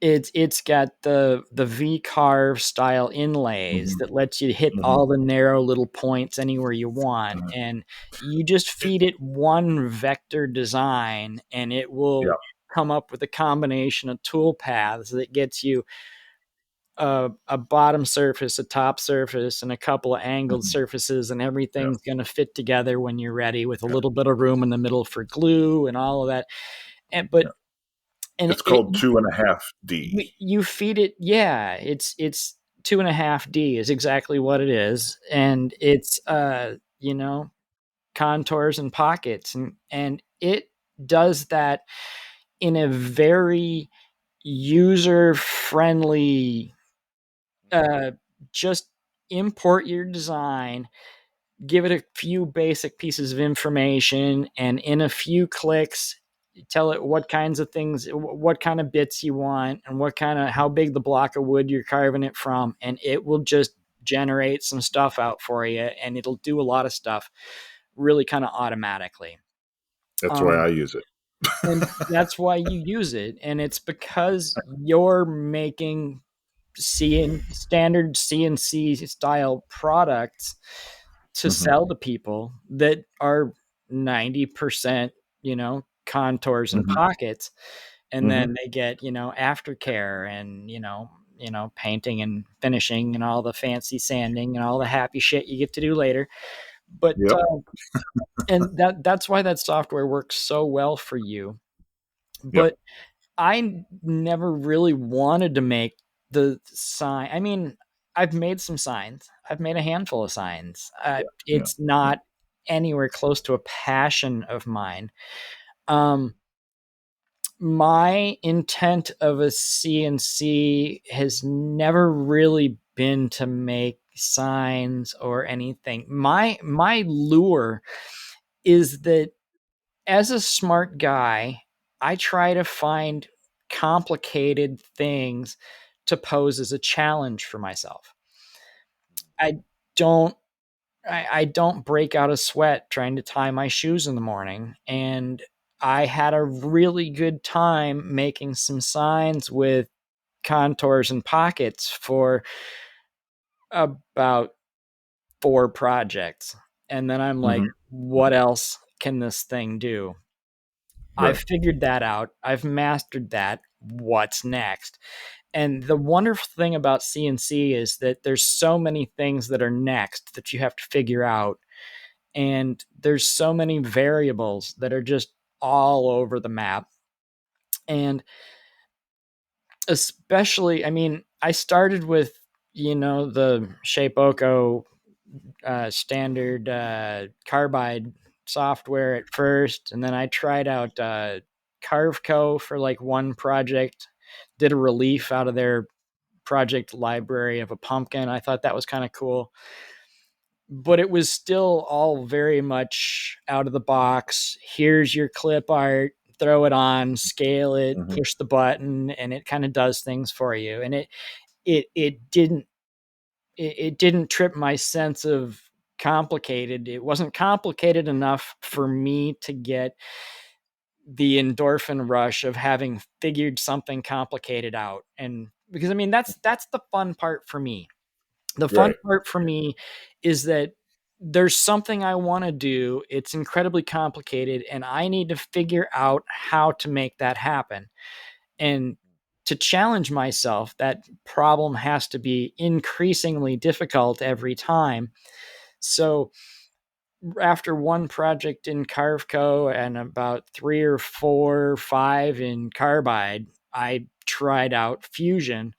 it's got the V carve style inlays Hmm. that lets you hit Hmm. all the narrow little points anywhere you want, and you just feed it one vector design and it Yeah. will come up with a combination of tool paths that gets you a bottom surface, a top surface, and a couple of angled Hmm. surfaces, and Yeah. everything's going to fit together when you're ready, with a little bit of room in the middle for glue and all of that. And but Yeah. and It's it called 2.5D. you feed it, yeah, it's 2.5D is exactly what it is, and it's contours and pockets, and it does that in a very user friendly, uh just import your design, give it a few basic pieces of information, and in a few clicks tell it what kinds of things, what kind of bits you want, and how big the block of wood you're carving it from, and it will just generate some stuff out for you, and it'll do a lot of stuff really kind of automatically. That's why Um, I use it. and that's why you use it, and it's because you're making standard CNC style products to Mm-hmm. sell to people that are 90%, contours and Mm-hmm. pockets, and Mm-hmm. then they get, aftercare and, painting and finishing and all the fancy sanding and all the happy shit you get to do later. But Yep. and that's why that software works so well for you. Yep. But I never really wanted to make the sign. I mean, I've made some signs. I've made a handful of signs. Yeah. Yeah. It's not anywhere close to a passion of mine. Um, my intent of a CNC has never really been to make signs or anything. My lure is that as a smart guy, I try to find complicated things to pose as a challenge for myself. I don't I don't break out a sweat trying to tie my shoes in the morning. And I had a really good time making some signs with contours and pockets for about 4 projects. And then I'm like, Mm-hmm. what else can this thing do? I've Right. figured that out. I've mastered that. What's next? And the wonderful thing about CNC is that there's so many things that are next that you have to figure out. And there's so many variables that are just all over the map. And especially, I mean, I started with, the Shapeoko standard carbide software at first, and then I tried out Carveco for like one project. Did a relief out of their project library of a pumpkin. I thought that was kind of cool, but it was still all very much out of the box. Here's your clip art, throw it on, scale it, Mm-hmm. push the button, and it kind of does things for you. And it didn't it didn't trip my sense of complicated. It wasn't complicated enough for me to get the endorphin rush of having figured something complicated out. And because I mean that's the fun part for me. The fun Right. part for me is that there's something I want to do. It's incredibly complicated and I need to figure out how to make that happen. And to challenge myself, that problem has to be increasingly difficult every time. So after one project in Carveco and about 3 or 4, 5 in Carbide, I tried out Fusion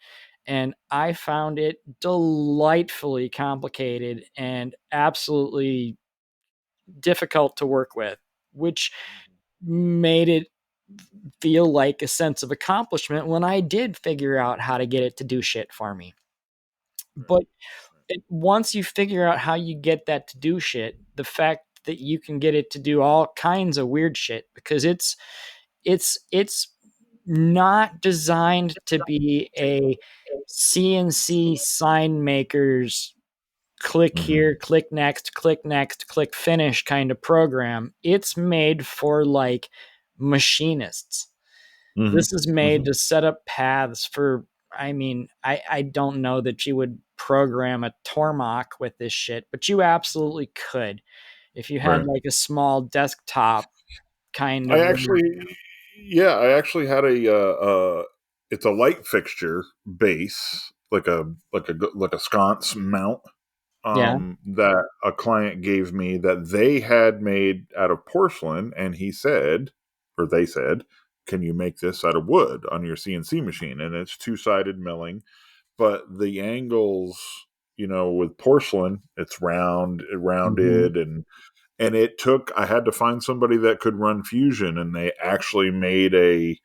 and I found it delightfully complicated and absolutely difficult to work with, which made it feel like a sense of accomplishment when I did figure out how to get it to do shit for me. Right. But once you figure out how you get that to do shit, the fact that you can get it to do all kinds of weird shit because it's not designed to be a CNC sign maker's click Mm-hmm. here, click next, click finish kind of program. It's made for like machinists. Mm-hmm. This is made Mm-hmm. to set up paths for, I mean, I don't know that you would program a Tormach with this shit, but you absolutely could if you had Right. like a small desktop kind I of. actually, yeah, I actually had it's a light fixture base, like a sconce mount, Yeah. that a client gave me that they had made out of porcelain, and he said, or they said, "Can you make this out of wood on your CNC machine?" And it's two-sided milling, but the angles, with porcelain, it's Mm-hmm. rounded, and it took. I had to find somebody that could run Fusion, and they actually made a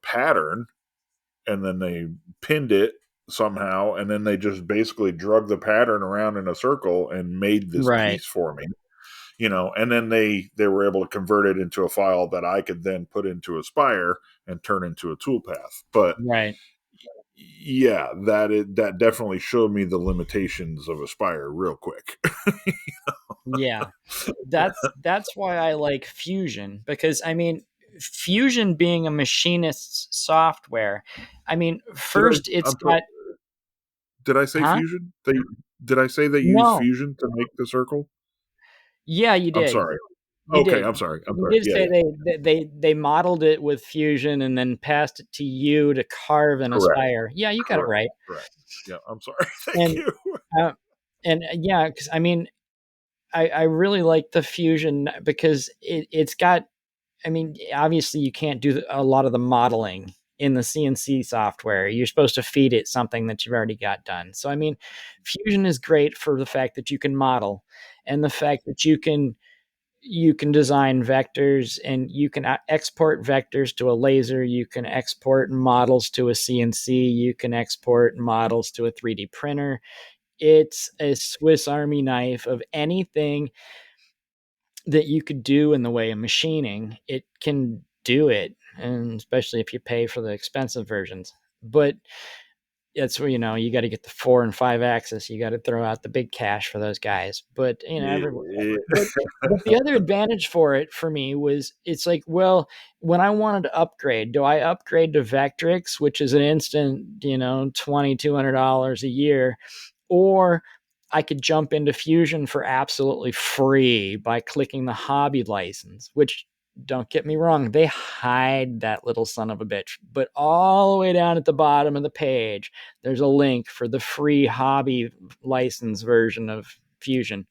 pattern, and then they pinned it somehow, and then they just basically drug the pattern around in a circle and made this Right. piece for me. and then they were able to convert it into a file that I could then put into Aspire and turn into a toolpath. But Right. yeah, that definitely showed me the limitations of Aspire real quick. Yeah. That's why I like Fusion, because I mean, Fusion being a machinist's software, I mean, Did I? first it's I'm sorry. got, Did I say huh? Fusion? Did I say they use No. Fusion to make the circle? Yeah, you I'm did. sorry. You Okay, did. I'm sorry. I'm You sorry. did Yeah, say yeah. they modeled it with Fusion and then passed it to you to carve and Correct. Aspire. Yeah, you got it Correct. right. Correct. Yeah, I'm sorry. Thank And you. uh, yeah, because I mean, I really like the Fusion because it's got, I mean, obviously you can't do a lot of the modeling in the CNC software. You're supposed to feed it something that you've already got done. So I mean, Fusion is great for the fact that you can model, and the fact that you can design vectors, and you can export vectors to a laser, you can export models to a CNC, you can export models to a 3D printer. It's a Swiss Army knife of anything that you could do in the way of machining. It can do it, and especially if you pay for the expensive versions. But that's where, you got to get the 4 and 5 axis. You got to throw out the big cash for those guys. But Yeah. but but the other advantage for it for me was, it's like, well, when I wanted to upgrade, do I upgrade to Vectrix, which is an instant, $2,200 a year, or I could jump into Fusion for absolutely free by clicking the hobby license, which, don't get me wrong, they hide that little son of a bitch. But all the way down at the bottom of the page, there's a link for the free hobby license version of Fusion.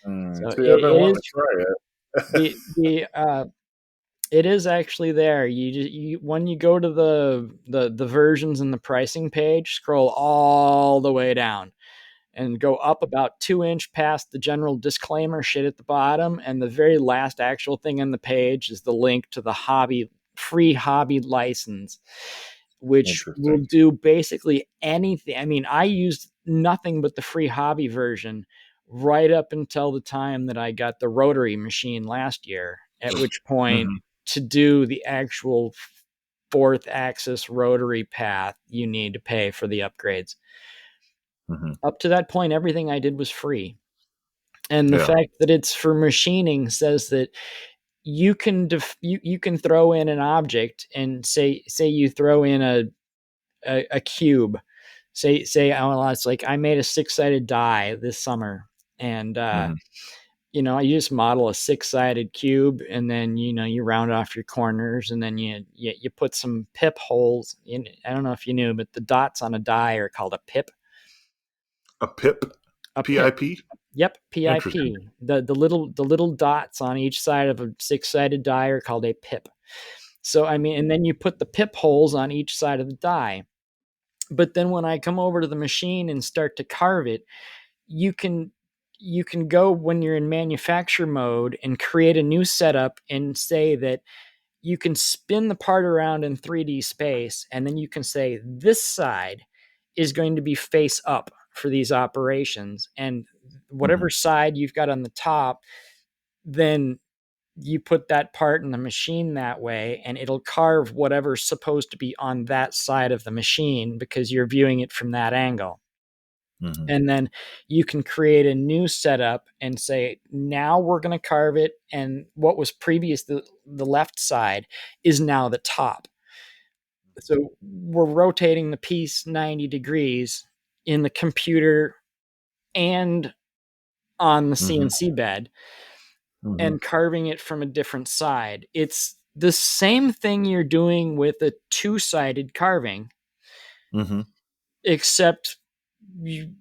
So See, I've been it wanting is to try it. the it is actually there. When you go to the versions and the pricing page, scroll all the way down and go up about 2 inch past the general disclaimer shit at the bottom. And the very last actual thing on the page is the link to the free hobby license, which will Interesting. do basically anything. I mean, I used nothing but the free hobby version right up until the time that I got the rotary machine last year, at which point, Hmm. to do the actual fourth axis rotary path, you need to pay for the upgrades. Hmm. Up to that point, everything I did was free. And the Yeah. fact that it's for machining says that you can throw in an object, and say you throw in a cube. Say oh, it's like, I made a 6-sided die this summer, and Hmm. you just model a 6-sided cube, and then you round off your corners, and then you put some pip holes in. I don't know if you knew, but the dots on a die are called a pip. A PIP? A pip. PIP? Yep, Interesting. PIP. The little dots on each side of a 6-sided die are called a pip. So I mean, and then you put the pip holes on each side of the die. But then when I come over to the machine and start to carve it, you can you can go, when you're in manufacture mode, and create a new setup and say that you can spin the part around in 3D space, and then you can say this side is going to be face up for these operations, and Hmm. whatever side you've got on the top, then you put that part in the machine that way, and it'll carve whatever's supposed to be on that side of the machine, because you're viewing it from that angle. Hmm. And then you can create a new setup and say, now we're going to carve it, and what was previous the left side is now the top. So we're rotating the piece 90 degrees in the computer and on the Hmm. CNC bed, Hmm. and carving it from a different side. It's the same thing you're doing with a two-sided carving, Hmm. except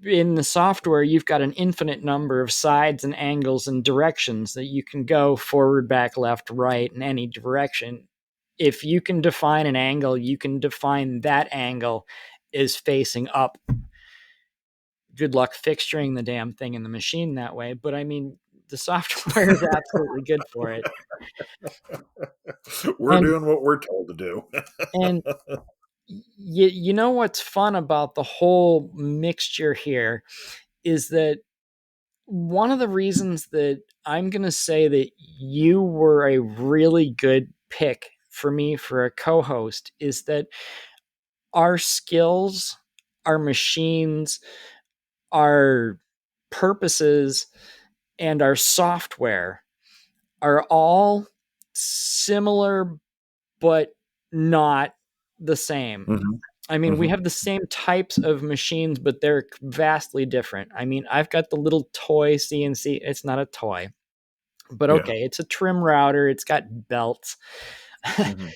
in the software, you've got an infinite number of sides and angles and directions that you can go forward, back, left, right, in any direction. If you can define an angle, you can define that angle is facing up. Good luck fixturing the damn thing in the machine that way. But I mean, the software is absolutely good for it. We're And doing what we're told to do. and you know what's fun about the whole mixture here is that one of the reasons that I'm going to say that you were a really good pick for me for a co-host is that our skills, our machines, our purposes, and our software are all similar but not the same. Mm-hmm. I mean, we Mm-hmm. have the same types of machines, but they're vastly different. I mean, I've got the little toy CNC. It's not a toy, but Yeah. okay, it's a trim router. It's got belts. Mm-hmm.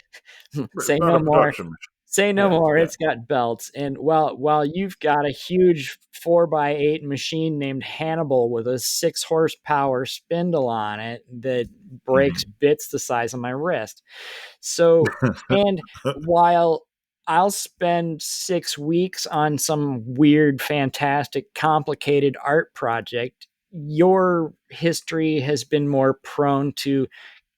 It's Say not no a more. production machine. Say no Yeah. more. Yeah. It's got belts. And while you've got a huge 4x8 machine named Hannibal with a 6 horsepower spindle on it that breaks Mm-hmm. bits the size of my wrist. So, and while I'll spend 6 weeks on some weird, fantastic, complicated art project, your history has been more prone to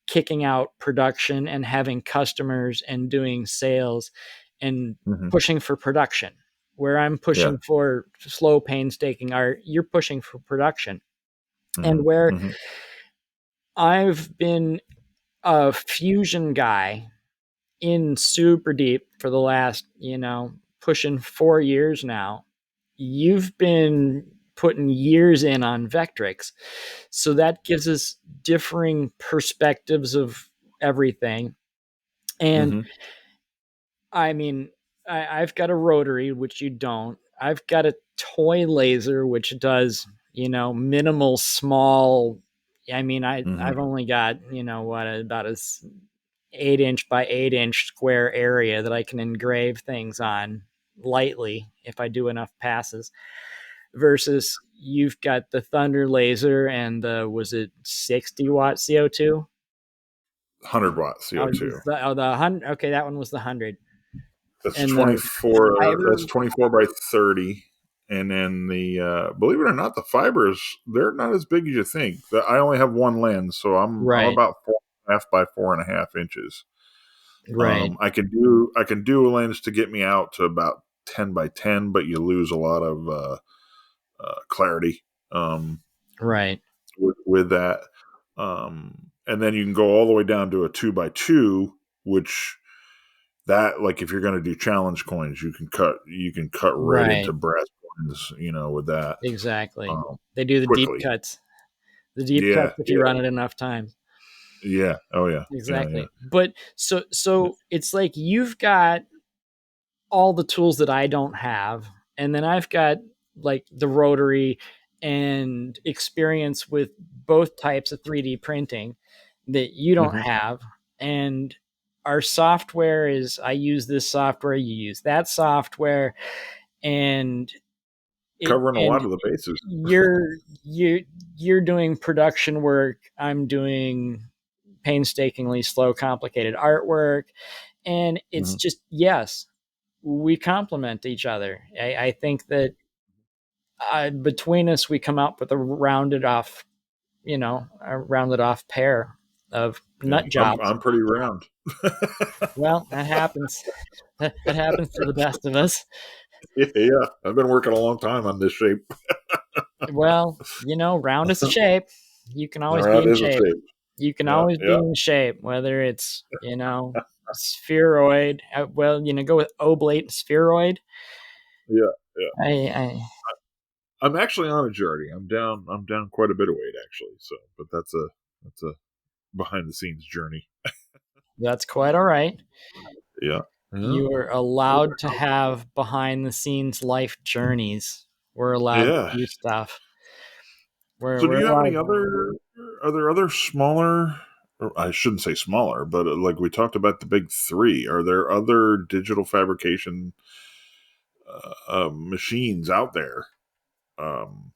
kicking out production and having customers and doing sales and Mm-hmm. pushing for production. Where I'm Yeah. pushing for slow, painstaking art, you're pushing for production. Mm-hmm. And where Mm-hmm. I've been a fusion guy in super deep for the last, pushing 4 years now, you've been putting years in on Vectrix. So that gives us differing perspectives of everything. And Mm-hmm. I mean, I've got a rotary, which you don't. I've got a toy laser, which does, minimal, small. I mean, Mm-hmm. I've only got, what, about a 8 inch by 8 inch square area that I can engrave things on lightly if I do enough passes. Versus you've got the Thunder laser and the, was it 60 watt CO2? 100 watt Oh, CO2. the 100. Okay, that one was the 100. That's And the 24. That's fiber, 24 by 30. And then the believe it or not, the fibers they're not as big as you think. I only have one lens, so I'm right, about 4.5 by 4.5 inches. right, I can do a lens to get me out to about 10 by 10, but you lose a lot of clarity um, right, with that. And then you can go all the way down to a 2 by 2, which that like if you're going to do challenge coins, you can cut right into right. brass coins, with that Exactly. um, They do the deep quickly. cuts. The deep cuts Yeah, if you yeah, run it enough times. yeah. Oh yeah, yeah, yeah. Exactly. But so it's like you've got all the tools that I don't have, and then I've got like the rotary and experience with both types of 3D printing that you don't Hmm. have. And our software is, I use this software, you use that software, and it Covering a and lot of the bases. you're you you're doing production work, I'm doing painstakingly slow, complicated artwork. And it's Hmm. just, yes, we complement each other. I think that between us, we come out with a rounded off pair of Yeah, nut jobs. I'm pretty round. Well, that happens. That happens to the best of us. Yeah, I've been working a long time on this shape. Well, round is a shape. You can always be Around in is a shape. shape. You can Yeah, always be yeah, in shape, whether it's, spheroid. Well, go with oblate and spheroid. yeah, yeah. I I'm actually on a journey. I'm down quite a bit of weight actually. So, but that's a behind the scenes journey. That's quite all right. Yeah, yeah, You're allowed to have behind the scenes life journeys. We're allowed to yeah. do stuff. We're So, do we're you have any allowed. other? Are there other smaller? Or I shouldn't say smaller, but like we talked about the big three. Are there other digital fabrication machines out there? Um,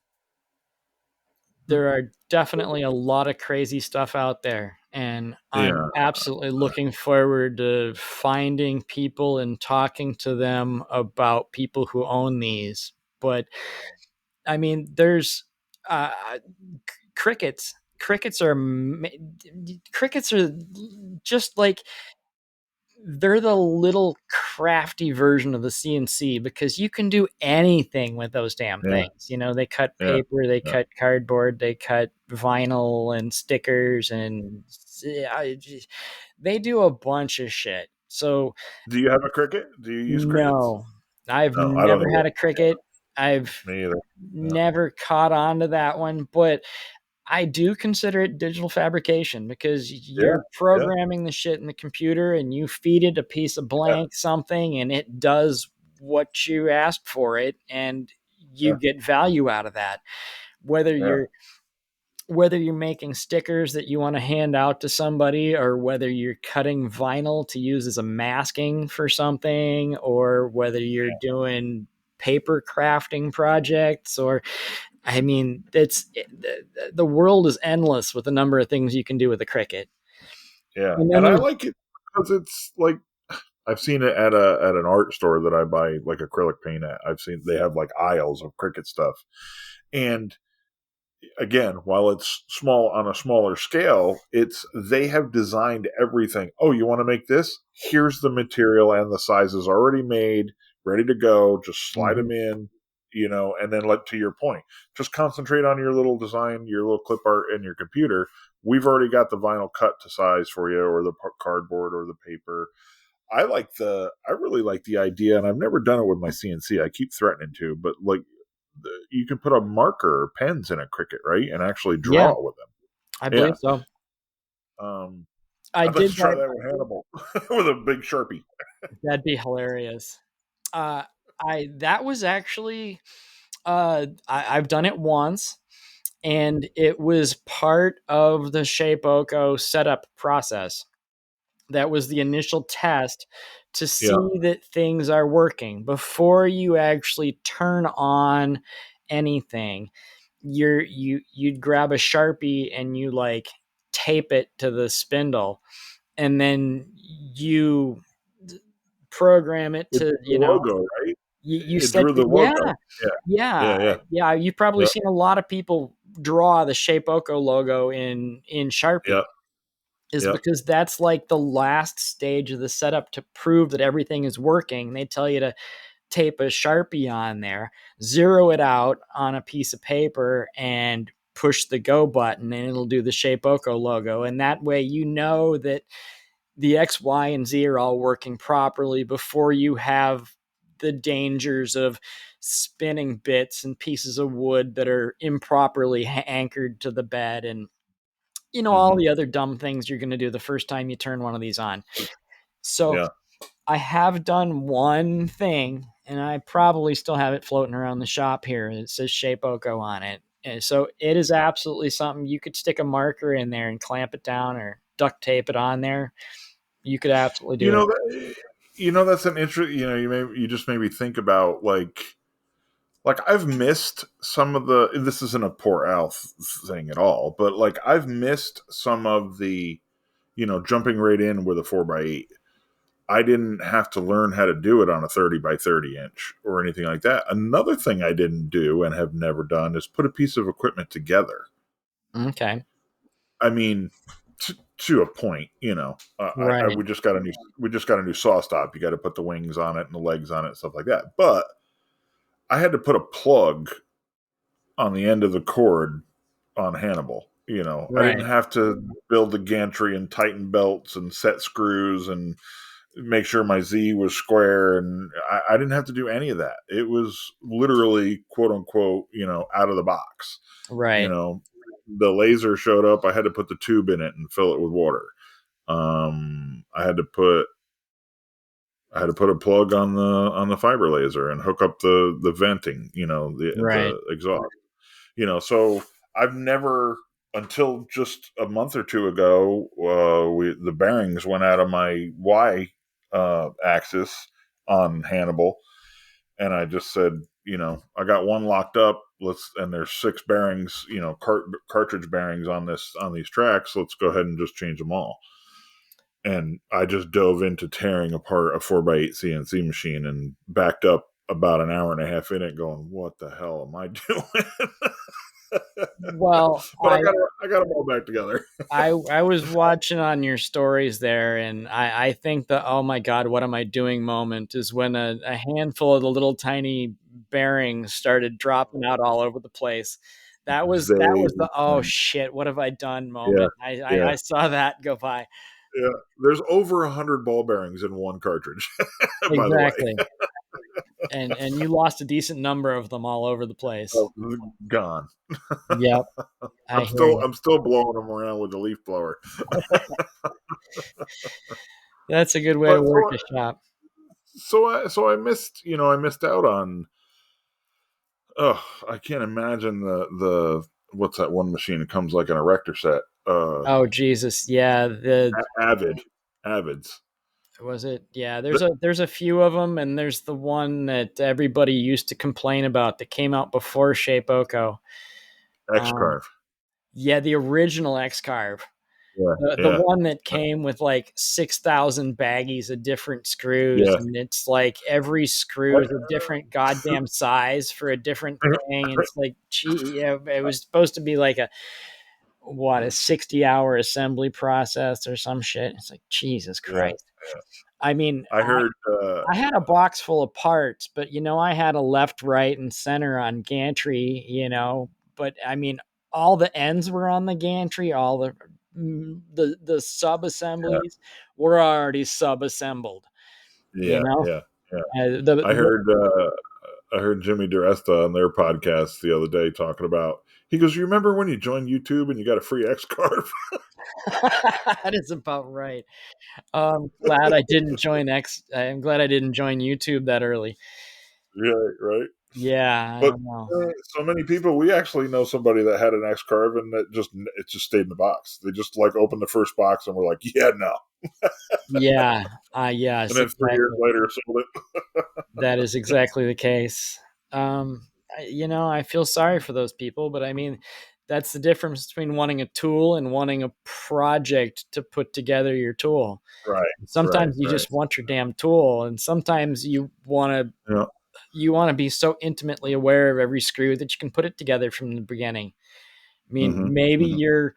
There are definitely a lot of crazy stuff out there, and I'm yeah. absolutely looking forward to finding people and talking to them about people who own these. But I mean, there's uh, crickets. Crickets are just like, they're the little crafty version of the CNC because you can do anything with those damn Yeah. things. You know, they cut Yeah. paper, they Yeah. cut cardboard, they cut vinyl and stickers, and they do a bunch of shit. So, Do you have a Cricut? Do you use Crickets? no, I've No, I don't never either. had a Cricut. I've Me either. Yeah. never caught on to that one, but I do consider it digital fabrication because Yeah. you're programming the shit in the computer and you feed it a piece of blank something and it does what you asked for it, and you get value out of that. Whether Yeah. you're making stickers that you want to hand out to somebody, or whether you're cutting vinyl to use as a masking for something, or whether you're doing paper crafting projects, or I mean, the world is endless with the number of things you can do with a Cricut. Yeah. And then And I there's like it because it's like I've seen it at an art store that I buy like acrylic paint at. I've seen they have like aisles of Cricut stuff. And again, while it's small on a smaller scale, they have designed everything. Oh, you want to make this? Here's the material and the sizes already made, ready to go. Just slide them in, and then to your point, just concentrate on your little design, your little clip art in your computer. We've already got the vinyl cut to size for you, or the cardboard or the paper. I really like the idea, and I've never done it with my CNC. I keep threatening to, but like you can put a marker or pens in a Cricut, right, and actually yeah, draw with them. I Yeah. believe so. I'd like to did try that. that with Hannibal with a big Sharpie. That'd be hilarious. I that was actually I've done it once, and it was part of the Shapeoko setup process. That was the initial test to see Yeah. that things are working before you actually turn on anything. You'd grab a Sharpie and you like tape it to the spindle, and then you program it It to, drew the logo, right? you It set drew the logo. Yeah. yeah, Yeah. Yeah. yeah, you've probably Yep. seen a lot of people draw the Shapeoko logo in Sharpie. Yep. Is Yep. because that's like the last stage of the setup to prove that everything is working. They tell you to tape a Sharpie on there, zero it out on a piece of paper, and push the go button, and it'll do the Shapeoko logo. And that way, you know that the X, Y, and Z are all working properly before you have the dangers of spinning bits and pieces of wood that are improperly anchored to the bed, and all the other dumb things you're going to do the first time you turn one of these on. So Yeah. I have done one thing, and I probably still have it floating around the shop here. It says Shapeoko on it. And so it is absolutely something you could stick a marker in there and clamp it down or duct tape it on there. You could absolutely You do it. know, that's an interest. You just made me think about like I've missed some of the. This isn't a poor Al thing at all, but like I've missed some of the, jumping right in with a 4x8. I didn't have to learn how to do it on a 30 by 30 inch or anything like that. Another thing I didn't do and have never done is put a piece of equipment together. Okay. I mean, to a point, Right. we just got a new saw stop. You got to put the wings on it and the legs on it and stuff like that. But I had to put a plug on the end of the cord on Hannibal. I Right. didn't have to build the gantry and tighten belts and set screws and make sure my Z was square, and I didn't have to do any of that. It was literally quote unquote, out of the box. Right. The laser showed up. I had to put the tube in it and fill it with water. I had to put a plug on the fiber laser and hook up the venting, Right. the exhaust. So I've never, until just a month or two ago, the bearings went out of my Y axis on Hannibal, and I just said, I got one locked up. And there's 6 bearings, cartridge bearings on these tracks. Let's go ahead and just change them all. And I just dove into tearing apart a 4x8 CNC machine and backed up about an hour and a half in it, going, "What the hell am I doing?" Well, But I got them all back together. I was watching on your stories there, and I think the oh my god, what am I doing moment is when a handful of the little tiny bearings started dropping out all over the place. That was the oh Thing. shit, what have I done Yeah, moment. yeah, I saw that go by. yeah. There's over 100 ball bearings in one cartridge. By the way, Exactly. And you lost a decent number of them all over the place. oh, gone. Yep, I hear you. I'm still blowing them around with the leaf blower. That's a good way to But work a shop. so I missed, I missed out on. Oh, I can't imagine the what's that one machine? It comes like an erector set. Oh Jesus, yeah, the Avid, Avids, was it? Yeah, the there's a few of them, and there's the one that everybody used to complain about that came out before Shape Oko. X Um, Carve. yeah, the original X Carve, Yeah, the yeah, one that came with like 6,000 baggies of different screws, yeah. and it's like every screw is a different goddamn size for a different thing. And it's like, gee, yeah, it was supposed to be like a 60-hour assembly process or some shit. It's like Jesus Yeah, Christ. I mean, I heard. I had a box full of parts, but I had a left, right, and center on gantry, but I mean, all the ends were on the gantry, all the sub Yeah, assemblies were already sub assembled, you yeah, know. yeah, yeah. The I heard. I heard Jimmy DiResta on their podcast the other day talking about. He goes, "You remember when you joined YouTube and you got a free X Carve?" that is about right. Glad I didn't join X. I'm glad I didn't join YouTube that early. Yeah, right. Yeah, I But don't know. so many people, we actually know somebody that had an X Carve and it just stayed in the box. They just like opened the first box and were like, "Yeah, no," Yeah, and yes, then 3 years exactly. later sold it. That is exactly the case. I feel sorry for those people, but I mean, that's the difference between wanting a tool and wanting a project to put together your tool. Right, right, Sometimes you right. just want your damn tool, and sometimes Yeah. you want to be so intimately aware of every screw that you can put it together from the beginning. I mean, Hmm. maybe Hmm. you're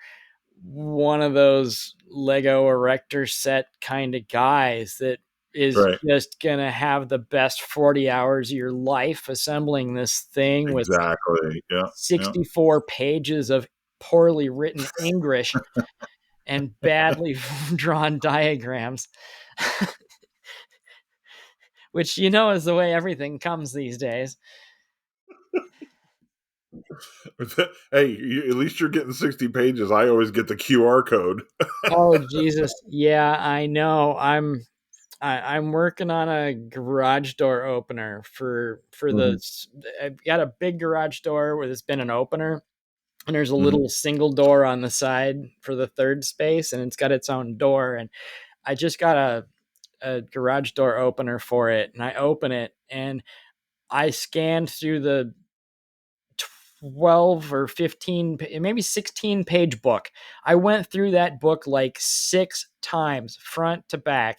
one of those Lego erector set kind of guys that is Right. just going to have the best 40 hours of your life assembling this thing with Exactly. Yeah. Yeah. 64 pages of poorly written English and badly drawn diagrams, which is the way everything comes these days. Hey, at least you're getting 60 pages. I always get the QR code. Oh Jesus, yeah, I know. I'm working on a garage door opener for Hmm. I've got a big garage door where there's been an opener, and there's a Hmm. little single door on the side for the third space, and it's got its own door. And I just got a garage door opener for it, and I open it, and I scanned through the 12 or 15, maybe 16-page book. I went through that book like 6 times, front to back,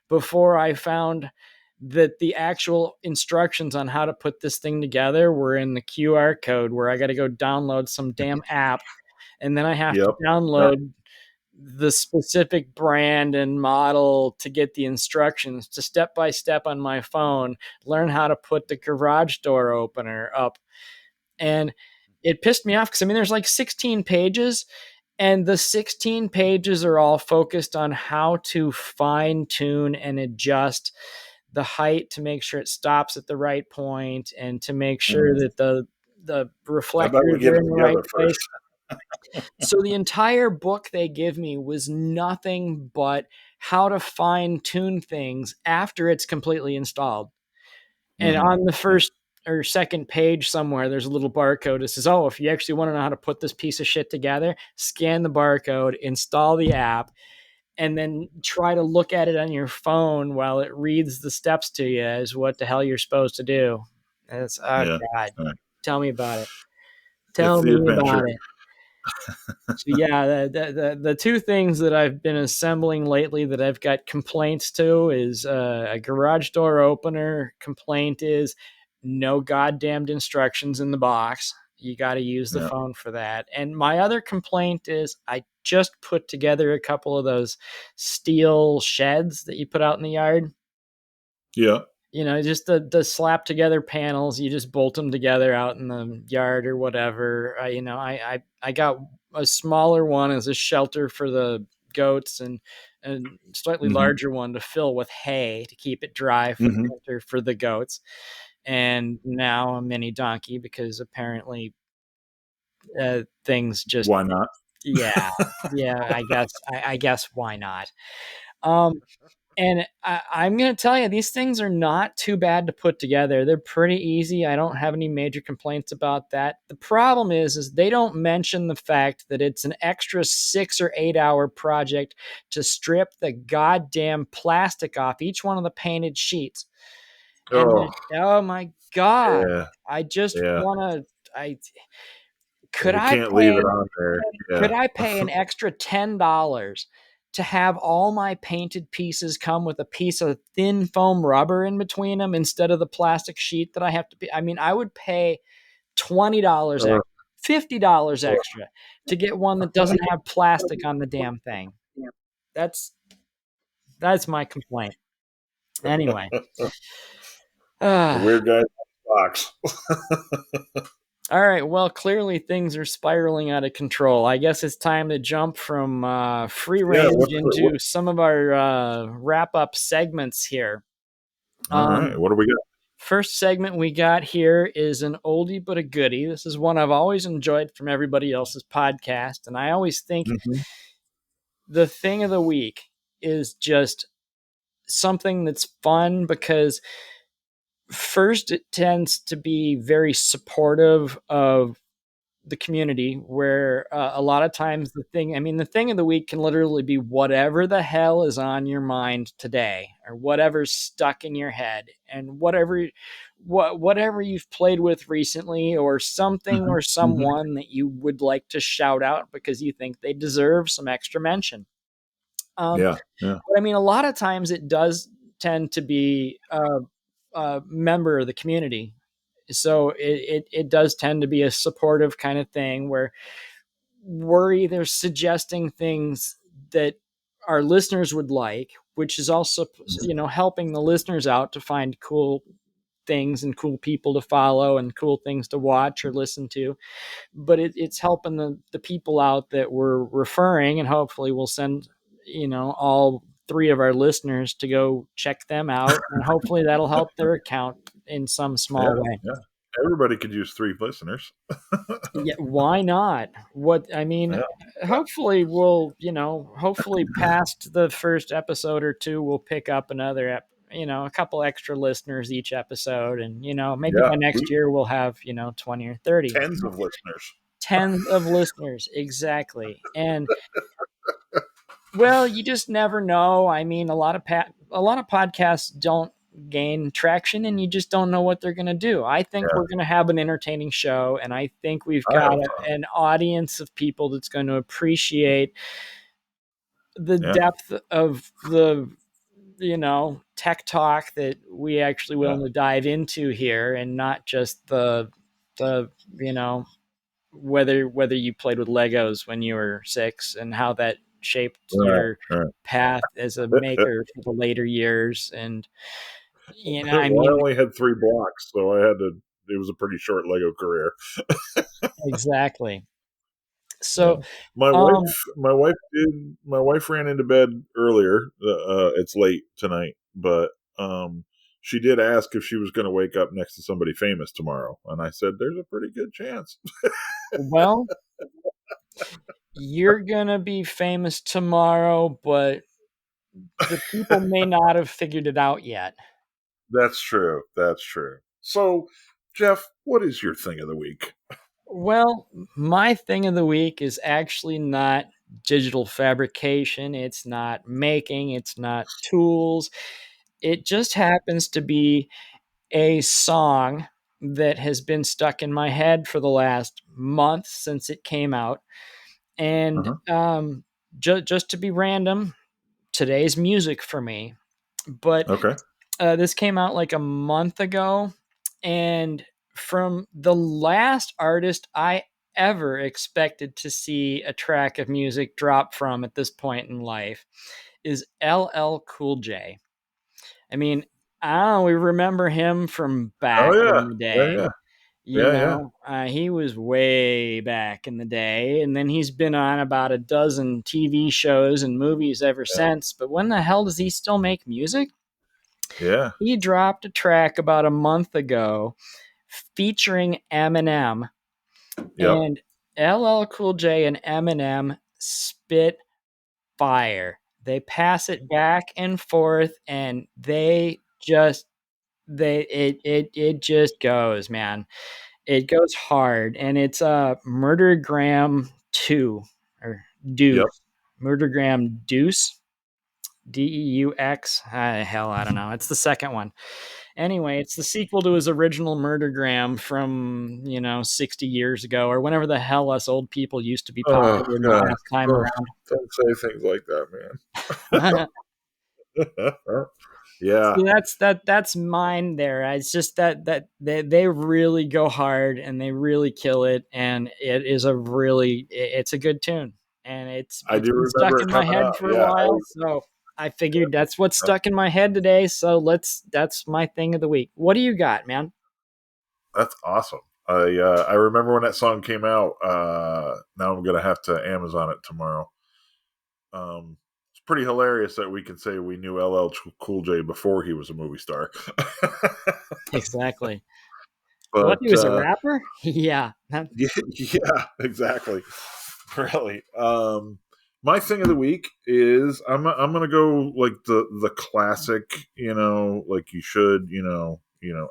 before I found that the actual instructions on how to put this thing together were in the QR code, where I got to go download some damn app, and then I have to Yep. Yep. download the specific brand and model to get the instructions to step by step on my phone, learn how to put the garage door opener up. And it pissed me off because I mean, there's like 16 pages, and the 16 pages are all focused on how to fine tune and adjust the height to make sure it stops at the right point, and to make sure Mhm. that the How about we reflectors get are it in the right together first? place. So the entire book they give me was nothing but how to fine tune things after it's completely installed. And Hmm. on the first or second page somewhere, there's a little barcode that says, "Oh, if you actually want to know how to put this piece of shit together, scan the barcode, install the app, and then try to look at it on your phone while it reads the steps to you as what the hell you're supposed to do." And it's oh Yeah. god, Yeah. tell me about it. It's Tell the me adventure. about it. So yeah, the two things that I've been assembling lately that I've got complaints to is a garage door opener. Complaint is no goddamned instructions in the box. You got to use the phone for that. And my other complaint is I just put together a couple of those steel sheds that you put out in the yard. Yeah. Just the slap together panels. You just bolt them together out in the yard or whatever. I got a smaller one as a shelter for the goats, and a slightly larger one to fill with hay to keep it dry for the winter for the goats. And now a mini donkey because apparently things just Why not? yeah I guess why not. And I'm going to tell you, these things are not too bad to put together. They're pretty easy. I don't have any major complaints about that. The problem is they don't mention the fact that it's an extra 6 or 8 hour project to strip the goddamn plastic off each one of the painted sheets. And Oh, oh my God, yeah. I just Yeah. want to, could They I can't leave pay it on there. could Yeah. I pay an extra $10 to have all my painted pieces come with a piece of thin foam rubber in between them instead of the plastic sheet that I have to pay? I mean, I would pay $20 Uh, extra, $50 extra to get one that doesn't have plastic on the damn thing. That's my complaint. Anyway. the weird guy in the box. All right. Well, clearly things are spiraling out of control. I guess it's time to jump from free Yeah. range into some of our wrap up segments here. All right. What do we got? First segment we got here is an oldie but a goodie. This is one I've always enjoyed from everybody else's podcast. And I always think the thing of the week is just something that's fun because first, it tends to be very supportive of the community where a lot of times the thing of the week can literally be whatever the hell is on your mind today or whatever's stuck in your head and whatever you've played with recently or something or someone that you would like to shout out because you think they deserve some extra mention. Yeah. Yeah. But I mean, a lot of times it does tend to be a member of the community. So it does tend to be a supportive kind of thing where we're either suggesting things that our listeners would like, which is also, helping the listeners out to find cool things and cool people to follow and cool things to watch or listen to. But it's helping the people out that we're referring, and hopefully we'll send, all three of our listeners to go check them out. And hopefully that'll help their account in some small Yeah. way. Yeah. Everybody could use 3 listeners. Yeah, why not? Yeah. Hopefully hopefully past the first episode or two, we'll pick up another, a couple extra listeners each episode. And, maybe Yeah. by next year we'll have, 20 or 30. Tens of listeners. Tens of listeners. Exactly. And, well, you just never know. I mean, a lot of podcasts don't gain traction, and you just don't know what they're going to do. I think Yeah. we're going to have an entertaining show, and I think we've I got hope so. an audience of people that's going to appreciate the Yeah. depth of the tech talk that we actually willing to dive into here, and not just the you know whether you played with Legos when you were 6 and how that shaped Right. your Right. path as a maker for the later years. And Well, I I mean, only had 3 blocks, so I had to. It was a pretty short Lego career. exactly. Yeah. So My um wife, my wife ran into bed earlier. It's late tonight, but she did ask if she was going to wake up next to somebody famous tomorrow, and I said there's a pretty good chance. well, you're gonna be famous tomorrow, but the people may not have figured it out yet. That's true. That's true. So, Jeff, what is your thing of the week? Well, my thing of the week is actually not digital fabrication. It's not making, it's not tools. It just happens to be a song that has been stuck in my head for the last month since it came out. And Uh-huh. just to be random, today's music for me. But Okay. this came out like a month ago. And from the last artist I ever expected to see a track of music drop from at this point in life is LL Cool J. I mean, I don't know, we remember him from Oh back yeah, in the yeah, day. yeah, You yeah, yeah. know, he was way back in the day, and then he's been on about a dozen TV shows and movies ever since. But when the hell does he still make music? Yeah. He dropped a track about a month ago featuring Eminem, Yep. and LL Cool J and Eminem spit fire. They pass it back and forth, and it just goes, man. It goes hard, and it's Murdergram 2 or Yep. Deuce. Murdergram Deuce, Deux. Hell, I don't know. It's the second one. Anyway, it's the sequel to his original Murdergram from 60 years ago or whenever the hell us old people used to be Oh popular in the god. last time Oh, around. don't say things like that, man. Yeah. See, that's mine there. It's just that they really go hard and they really kill it, and it's a good tune, and I it's do been stuck remember in it my coming head up. for a Yeah. while, so I figured that's what's stuck in my head today. So that's my thing of the week. What do you got, man? That's awesome. I remember when that song came out. Now I'm gonna have to Amazon it tomorrow. It's pretty hilarious that we can say we knew LL Cool J before he was a movie star. Exactly. What, he but was a rapper? Yeah. yeah, yeah, exactly. Really. My thing of the week is I'm gonna go like the classic, like you should,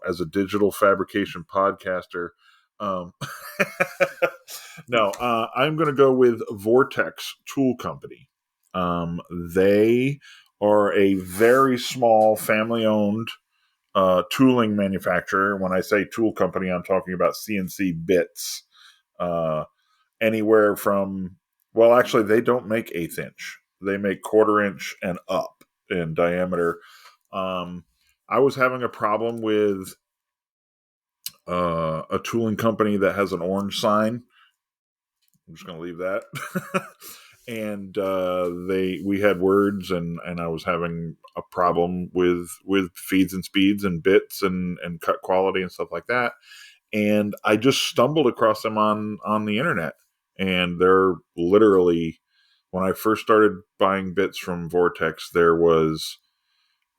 as a digital fabrication podcaster. Um, no, I'm gonna go with Vortex Tool Company. They are a very small family owned tooling manufacturer. When I say tool company, I'm talking about CNC bits. Uh, Anywhere from, well, actually, they don't make eighth inch. They make quarter inch and up in diameter. Um, I was having a problem with a tooling company that has an orange sign. I'm just going to leave that. And we had words, and I was having a problem with feeds and speeds and bits and cut quality and stuff like that. And I just stumbled across them on the internet, and they're literally, when I first started buying bits from Vortex, there was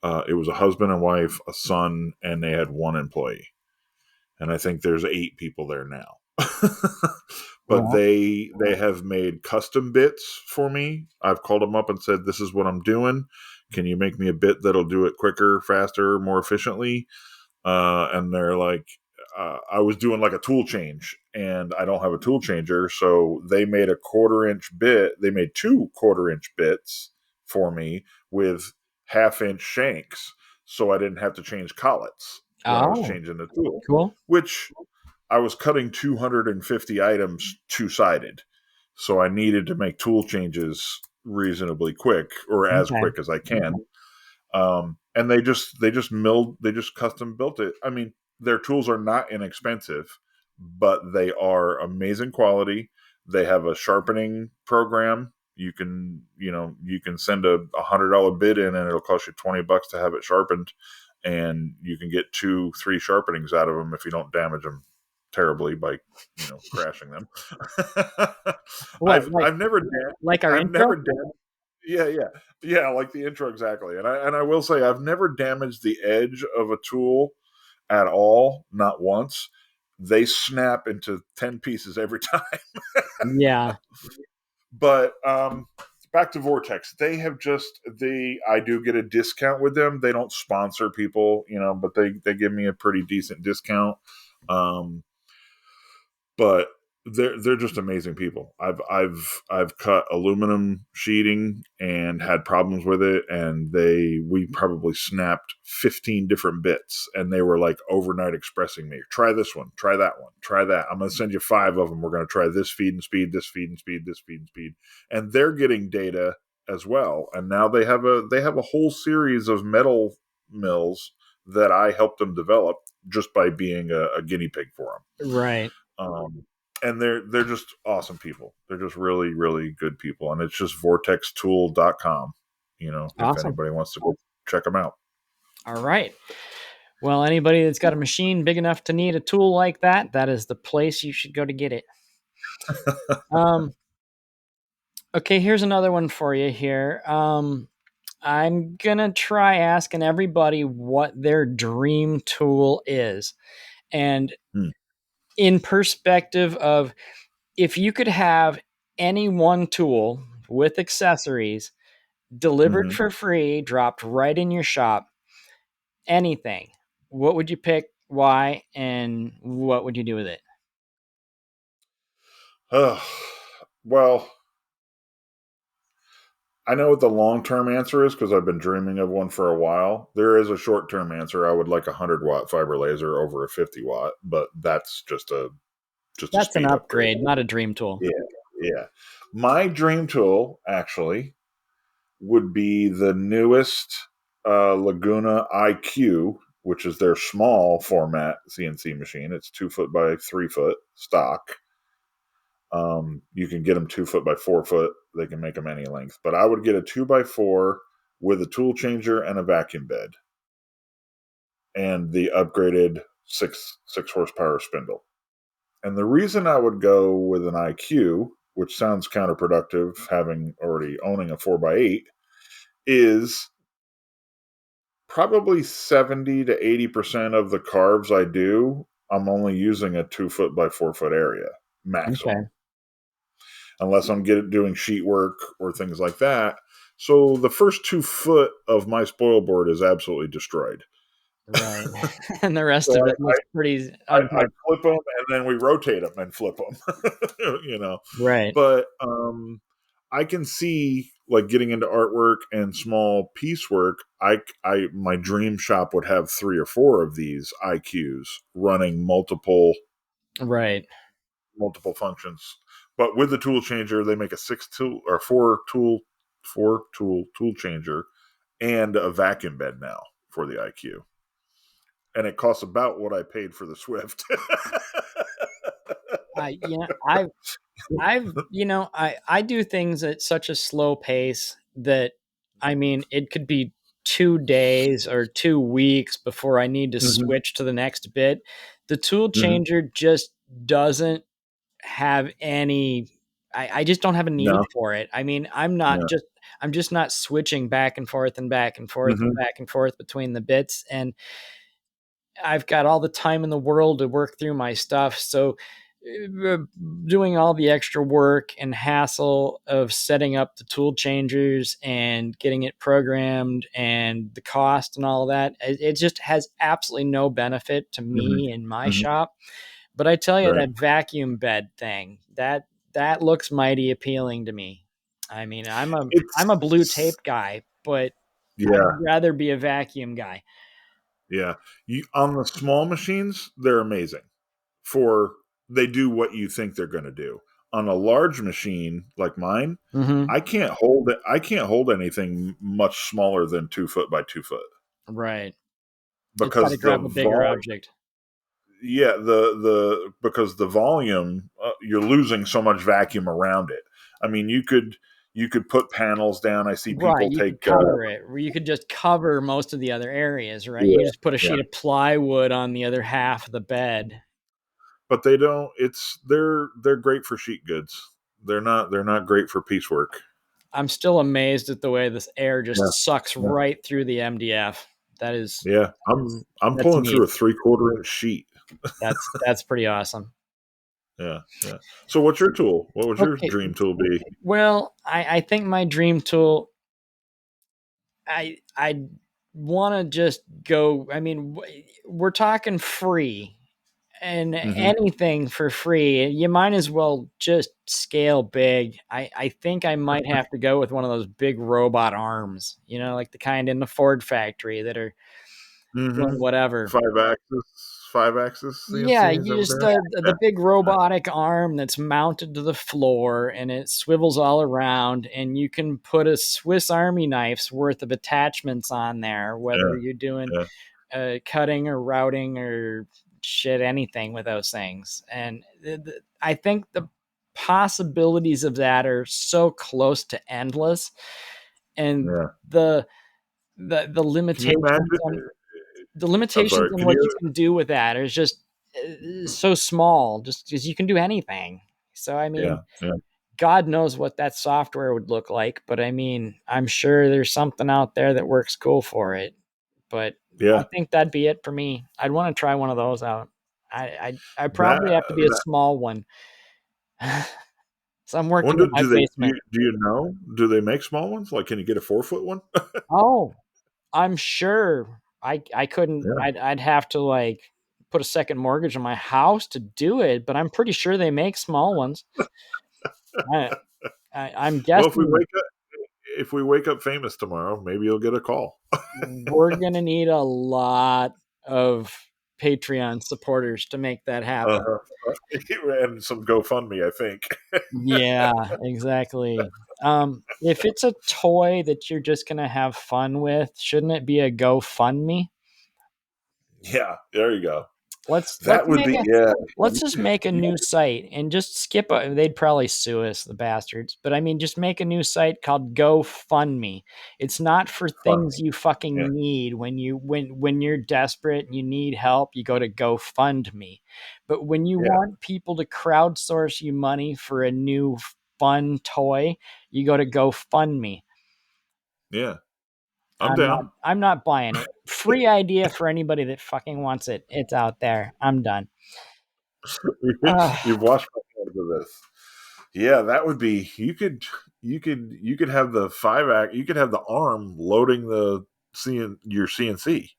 it was a husband and wife, a son, and they had one employee, and I think there's 8 people there now. But Well, they have made custom bits for me. I've called them up and said, "This is what I'm doing. Can you make me a bit that'll do it quicker, faster, more efficiently?" And they're like, I was doing like a tool change, and I don't have a tool changer, so they made a quarter inch bit. They made 2 quarter-inch bits for me with half-inch shanks, so I didn't have to change collets when I was oh, changing the tool, cool. which I was cutting 250 items two-sided, so I needed to make tool changes reasonably quick, or as Okay. quick as I can. And they just custom built it. I mean, their tools are not inexpensive, but they are amazing quality. They have a sharpening program. You can send a $100 bid in, and it'll cost you $20 to have it sharpened, and you can get 2-3 sharpenings out of them if you don't damage them terribly by crashing them. What, I've never like our I've intro? never yeah, yeah, yeah, like the intro exactly. And I will say I've never damaged the edge of a tool at all, not once. They snap into 10 pieces every time. Yeah. But back to Vortex, they have I do get a discount with them. They don't sponsor people, but they give me a pretty decent discount. Um, but they're just amazing people. I've cut aluminum sheeting and had problems with it, and we probably snapped 15 different bits, and they were like overnight expressing me, try this one, try that one, try that. I'm going to send you 5 of them. We're going to try this feed and speed, this feed and speed, this feed and speed, and they're getting data as well. And now they have a whole series of metal mills that I helped them develop. just by being a guinea pig for Right. them. And they're just awesome people. They're just really, really good people. And it's just vortextool.com, if Awesome. anybody wants to go check them out. All right. Well, anybody that's got a machine big enough to need a tool like that, that is the place you should go to get it. Okay, here's another one for you here. I'm going to try asking everybody what their dream tool is. And in perspective of if you could have any one tool with accessories delivered for free, dropped right in your shop, anything, what would you pick? Why? And what would you do with it? Well, I know what the long term answer is because I've been dreaming of one for a while. There is a short term answer. I would like a 100-watt fiber laser over a 50-watt, but that's just a That's an speed upgrade. upgrade, not a dream tool. Yeah, yeah. My dream tool actually would be the newest Laguna IQ, which is their small format CNC machine. It's 2 foot by 3 foot stock. You can get them 2 foot by 4 foot. They can make them any length, but I would get a 2x4 with a tool changer and a vacuum bed, and the upgraded six horsepower spindle. And the reason I would go with an IQ, which sounds counterproductive, having already owning a 4x8, is probably 70 to 80% of the carves I do, I'm only using a 2 foot by 4 foot area maximum. Okay. Unless I'm doing sheet work or things like that. So the first 2 foot of my spoil board is absolutely destroyed. Right. And the rest of it looks pretty. I flip them and then we rotate them and flip them, Right. But I can see like getting into artwork and small piecework. My dream shop would have 3 or 4 of these IQs running multiple functions. But with the tool changer, they make a 4 tool changer and a vacuum bed now for the IQ. And it costs about what I paid for the Swift. I do things at such a slow pace that, I mean, it could be 2 days or 2 weeks before I need to switch to the next bit. The tool changer just doesn't have any. I just don't have a need for it. I mean, I'm just not switching back and forth and back and forth and back and forth between the bits, and I've got all the time in the world to work through my stuff. So doing all the extra work and hassle of setting up the tool changers and getting it programmed and the cost and all of that, it just has absolutely no benefit to me in my shop. But I tell you, that vacuum bed thing, that looks mighty appealing to me. I mean, I'm a blue tape guy, but I'd rather be a vacuum guy. Yeah. On the small machines, they're amazing. They do what you think they're going to do. On a large machine like mine, I can't hold it. I can't hold anything much smaller than 2 foot by 2 foot. Right. Because it's grab a bigger object. Yeah, because the volume, you're losing so much vacuum around it. I mean, you could put panels down. I see people take cover it. You could just cover most of the other areas, right? You just put a sheet of plywood on the other half of the bed. But they don't. They're great for sheet goods. They're not great for piecework. I'm still amazed at the way this air just sucks right through the MDF. That is, I'm pulling through a 3/4 inch sheet. That's pretty awesome. Yeah. So what's your tool? What would your dream tool be? Well, I think my dream tool, I want to just go. I mean, we're talking free, and anything for free, you might as well just scale big. I think I might have to go with one of those big robot arms, like the kind in the Ford factory that are doing whatever. 5-axis. Yeah, you just the big robotic arm that's mounted to the floor and it swivels all around, and you can put a Swiss Army knife's worth of attachments on there, whether you're doing cutting or routing or shit anything with those things. And I think the possibilities of that are so close to endless, and Yeah. the Can you limitations on imagine? I'm sorry. Can what you you? can do with that is just so small, just because you can do anything. So I mean, Yeah. Yeah. God knows what that software would look like, but I mean, I'm sure there's something out there that works cool for it. But I Yeah. think that'd be it for me. I'd want to try one of those out. I That. probably have to be a That. small one. So I'm I working wonder. in my Do they? basement. Do you know? Do they make small ones? Like, can you get a 4-foot one? Oh, I'm sure I couldn't. Yeah. I'd have to like put a second mortgage on my house to do it, but I'm pretty sure they make small ones. I, I'm Well, guessing if we wake up famous tomorrow, maybe you'll get a call. we're gonna need a lot of Patreon supporters to make that happen. Uh, and some GoFundMe, I think. Yeah, exactly. If it's a toy that you're just gonna have fun with, shouldn't it be a GoFundMe? Yeah, there you go. Let's That would make be a yeah. let's just make a new site and just skip they'd probably sue us, the bastards. But I mean, just make a new site called GoFundMe. It's not for Fun. things you Yeah, fucking need. When you're desperate and you need help, you go to GoFundMe. But when you yeah, want people to crowdsource you money for a new fun toy, you go to GoFundMe. yeah. I'm down. I'm not buying it. Free idea for anybody that fucking wants it. It's out there. I'm done. You've washed my hands of this. Yeah, that would be. You could have the 5 act. You could have the arm loading the your CNC.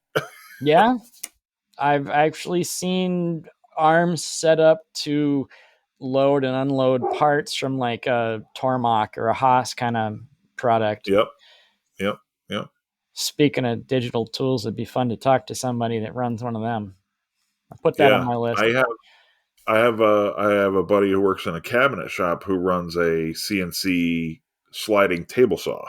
Yeah, I've actually seen arms set up to load and unload parts from like a Tormach or a Haas kind of product. Yep, yep, yep. Speaking of digital tools, it'd be fun to talk to somebody that runs one of them. I'll put that on Yeah, my list. I have a buddy who works in a cabinet shop who runs a CNC sliding table saw,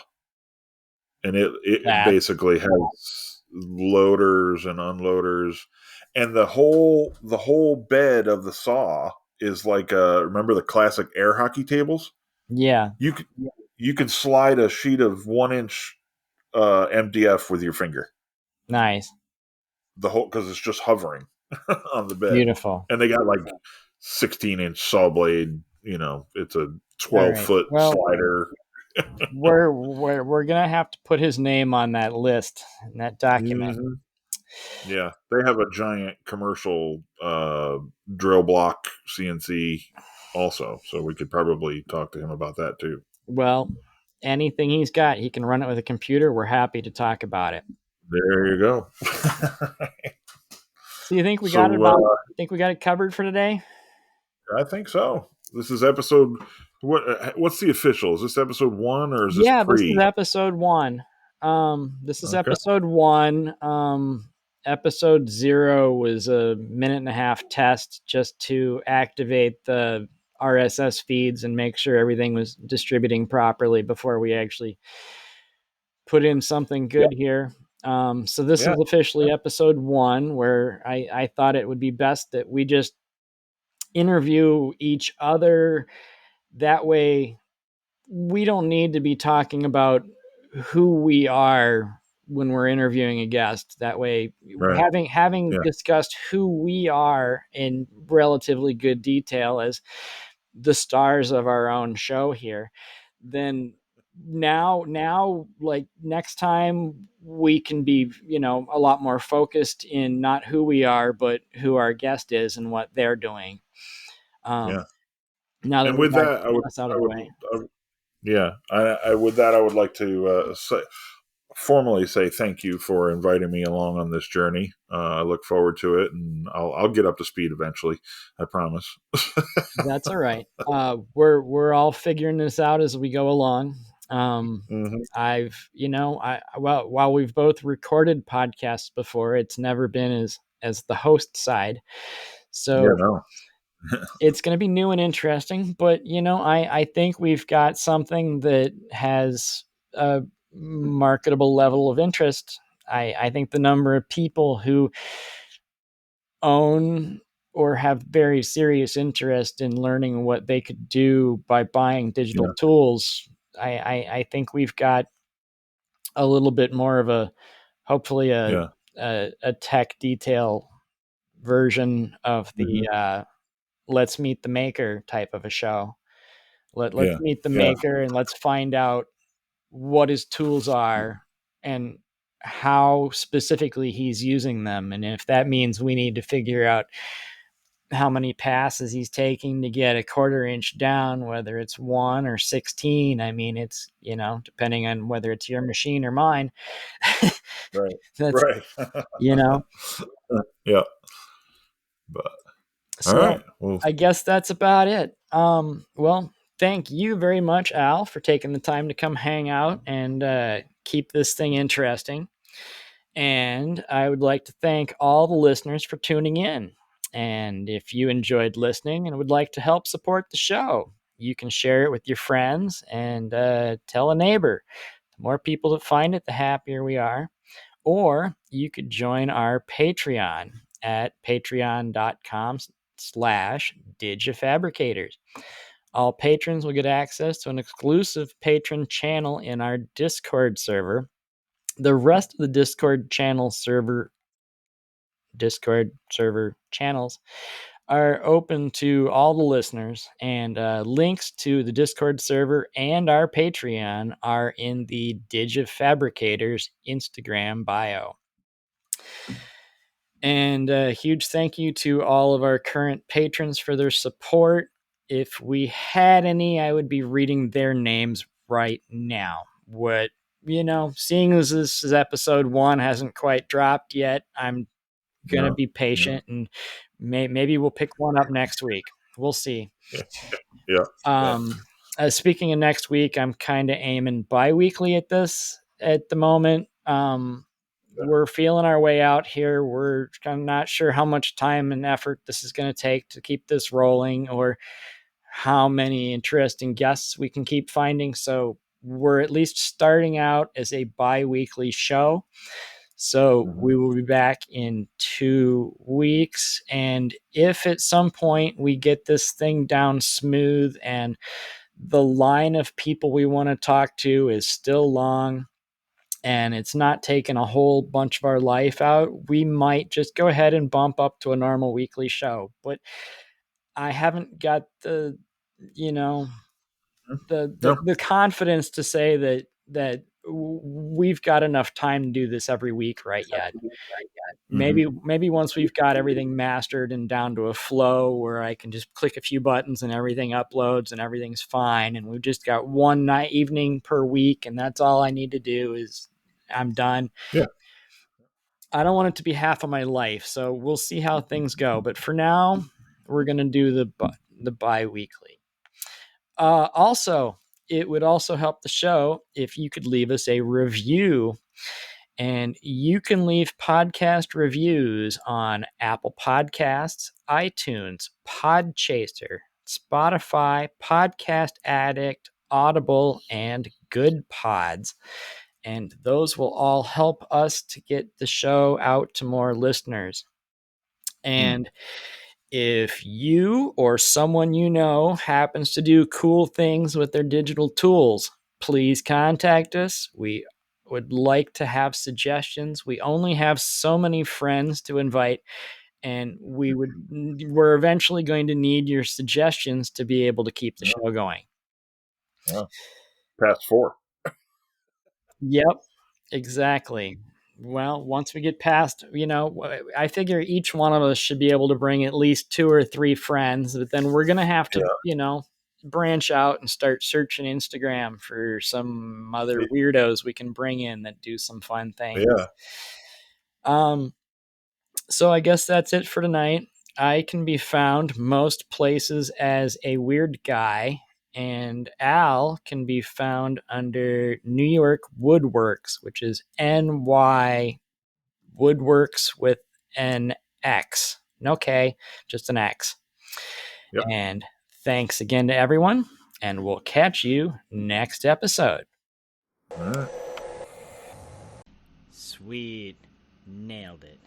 and it That, basically has loaders and unloaders, and the whole bed of the saw is like remember the classic air hockey tables. yeah, You can you can slide a sheet of 1 inch MDF with your finger. nice, The whole because it's just hovering on the bed, beautiful. and they got like 16-inch saw blade. You know, it's a All 12 right. foot Well, slider. we're gonna have to put his name on that list in that document. Hmm. Yeah, they have a giant commercial drill block CNC also, so we could probably talk to him about that too. Well, anything he's got, he can run it with a computer. We're happy to talk about it. There you go. So you think we got it So about? Think we got it covered for today? I think so. This is episode. What's the official? Is this episode 1 or is this Yeah, this is pre? episode one. This is Okay. episode one. Episode zero was a minute and a half test just to activate the RSS feeds and make sure everything was distributing properly before we actually put in something Yeah. good here. So this Yeah. is officially episode one, where I thought it would be best that we just interview each other. That way, we don't need to be talking about who we are when we're interviewing a guest. That way, Right. having Yeah. discussed who we are in relatively good detail as the stars of our own show here, then now like next time we can be, a lot more focused in not who we are but who our guest is and what they're doing. Yeah. Now that And we with got that, us out of I the would, way. yeah, with that, I would like to formally say thank you for inviting me along on this journey. I look forward to it, and I'll get up to speed eventually. I promise. That's all right. We're all figuring this out as we go along. Hmm. While we've both recorded podcasts before, it's never been as the host side. Yeah. So No. it's going to be new and interesting, but I think we've got something that has a marketable level of interest. I think the number of people who own or have very serious interest in learning what they could do by buying digital Yeah. tools, I think we've got a little bit more of a, hopefully Yeah. a tech detail version of the Hmm. let's meet the maker type of a show. Let's Yeah. meet the Yeah. maker and let's find out what his tools are and how specifically he's using them. And if that means we need to figure out how many passes he's taking to get a quarter inch down, whether it's 1 or 16. I mean, it's, depending on whether it's your machine or mine. Right. That's, Right. you know, Yeah. But all so right. Well, I guess that's about it. Well, thank you very much, Al, for taking the time to come hang out and keep this thing interesting. And I would like to thank all the listeners for tuning in. And if you enjoyed listening and would like to help support the show, you can share it with your friends and tell a neighbor. The more people that find it, the happier we are. Or you could join our Patreon at patreon.com/digifabricators. All patrons will get access to an exclusive patron channel in our Discord server. The rest of the Discord server channels are open to all the listeners, and links to the Discord server and our Patreon are in the Digifabricators Instagram bio. And a huge thank you to all of our current patrons for their support. If we had any, I would be reading their names right now. Seeing as this is episode 1, hasn't quite dropped yet, I'm going to yeah. be Yeah. patient and maybe we'll pick one up next week. We'll see. Yeah. Yeah. Yeah. Speaking of next week, I'm kind of aiming bi-weekly at the moment. We're feeling our way out here. We're kind of not sure how much time and effort this is going to take to keep this rolling, or how many interesting guests we can keep finding. So we're at least starting out as a bi-weekly show. So Mhm. we will be back in 2 weeks. And if at some point we get this thing down smooth and the line of people we want to talk to is still long and it's not taking a whole bunch of our life out, we might just go ahead and bump up to a normal weekly show. But I haven't got you know, Yeah. the confidence to say that we've got enough time to do this every week right yet. Hmm. Maybe once we've got everything mastered and down to a flow where I can just click a few buttons and everything uploads and everything's fine, and we've just got one night evening per week and that's all I need to do, is I'm done. Yeah. I don't want it to be half of my life, so we'll see how things go. But for now, we're gonna do the bi-weekly. Also, it would also help the show if you could leave us a review. And you can leave podcast reviews on Apple Podcasts, iTunes, Podchaser, Spotify, Podcast Addict, Audible, and Good Pods. And those will all help us to get the show out to more listeners. Mm. And if you or someone you know happens to do cool things with their digital tools, please contact us. We would like to have suggestions. We only have so many friends to invite, and we're eventually going to need your suggestions to be able to keep the Yeah. show going. Yeah. Past 4. Yep, exactly. Well, once we get past, I figure each one of us should be able to bring at least 2 or 3 friends, but then we're going to have to, Yeah. branch out and start searching Instagram for some other weirdos we can bring in that do some fun things. Yeah. Um, so I guess that's it for tonight. I can be found most places as a weird guy, and Al can be found under New York Woodworks, which is NY Woodworks with an X. No K, just an X. Yep. And thanks again to everyone, and we'll catch you next episode. All right. Sweet. Sweet. Nailed it.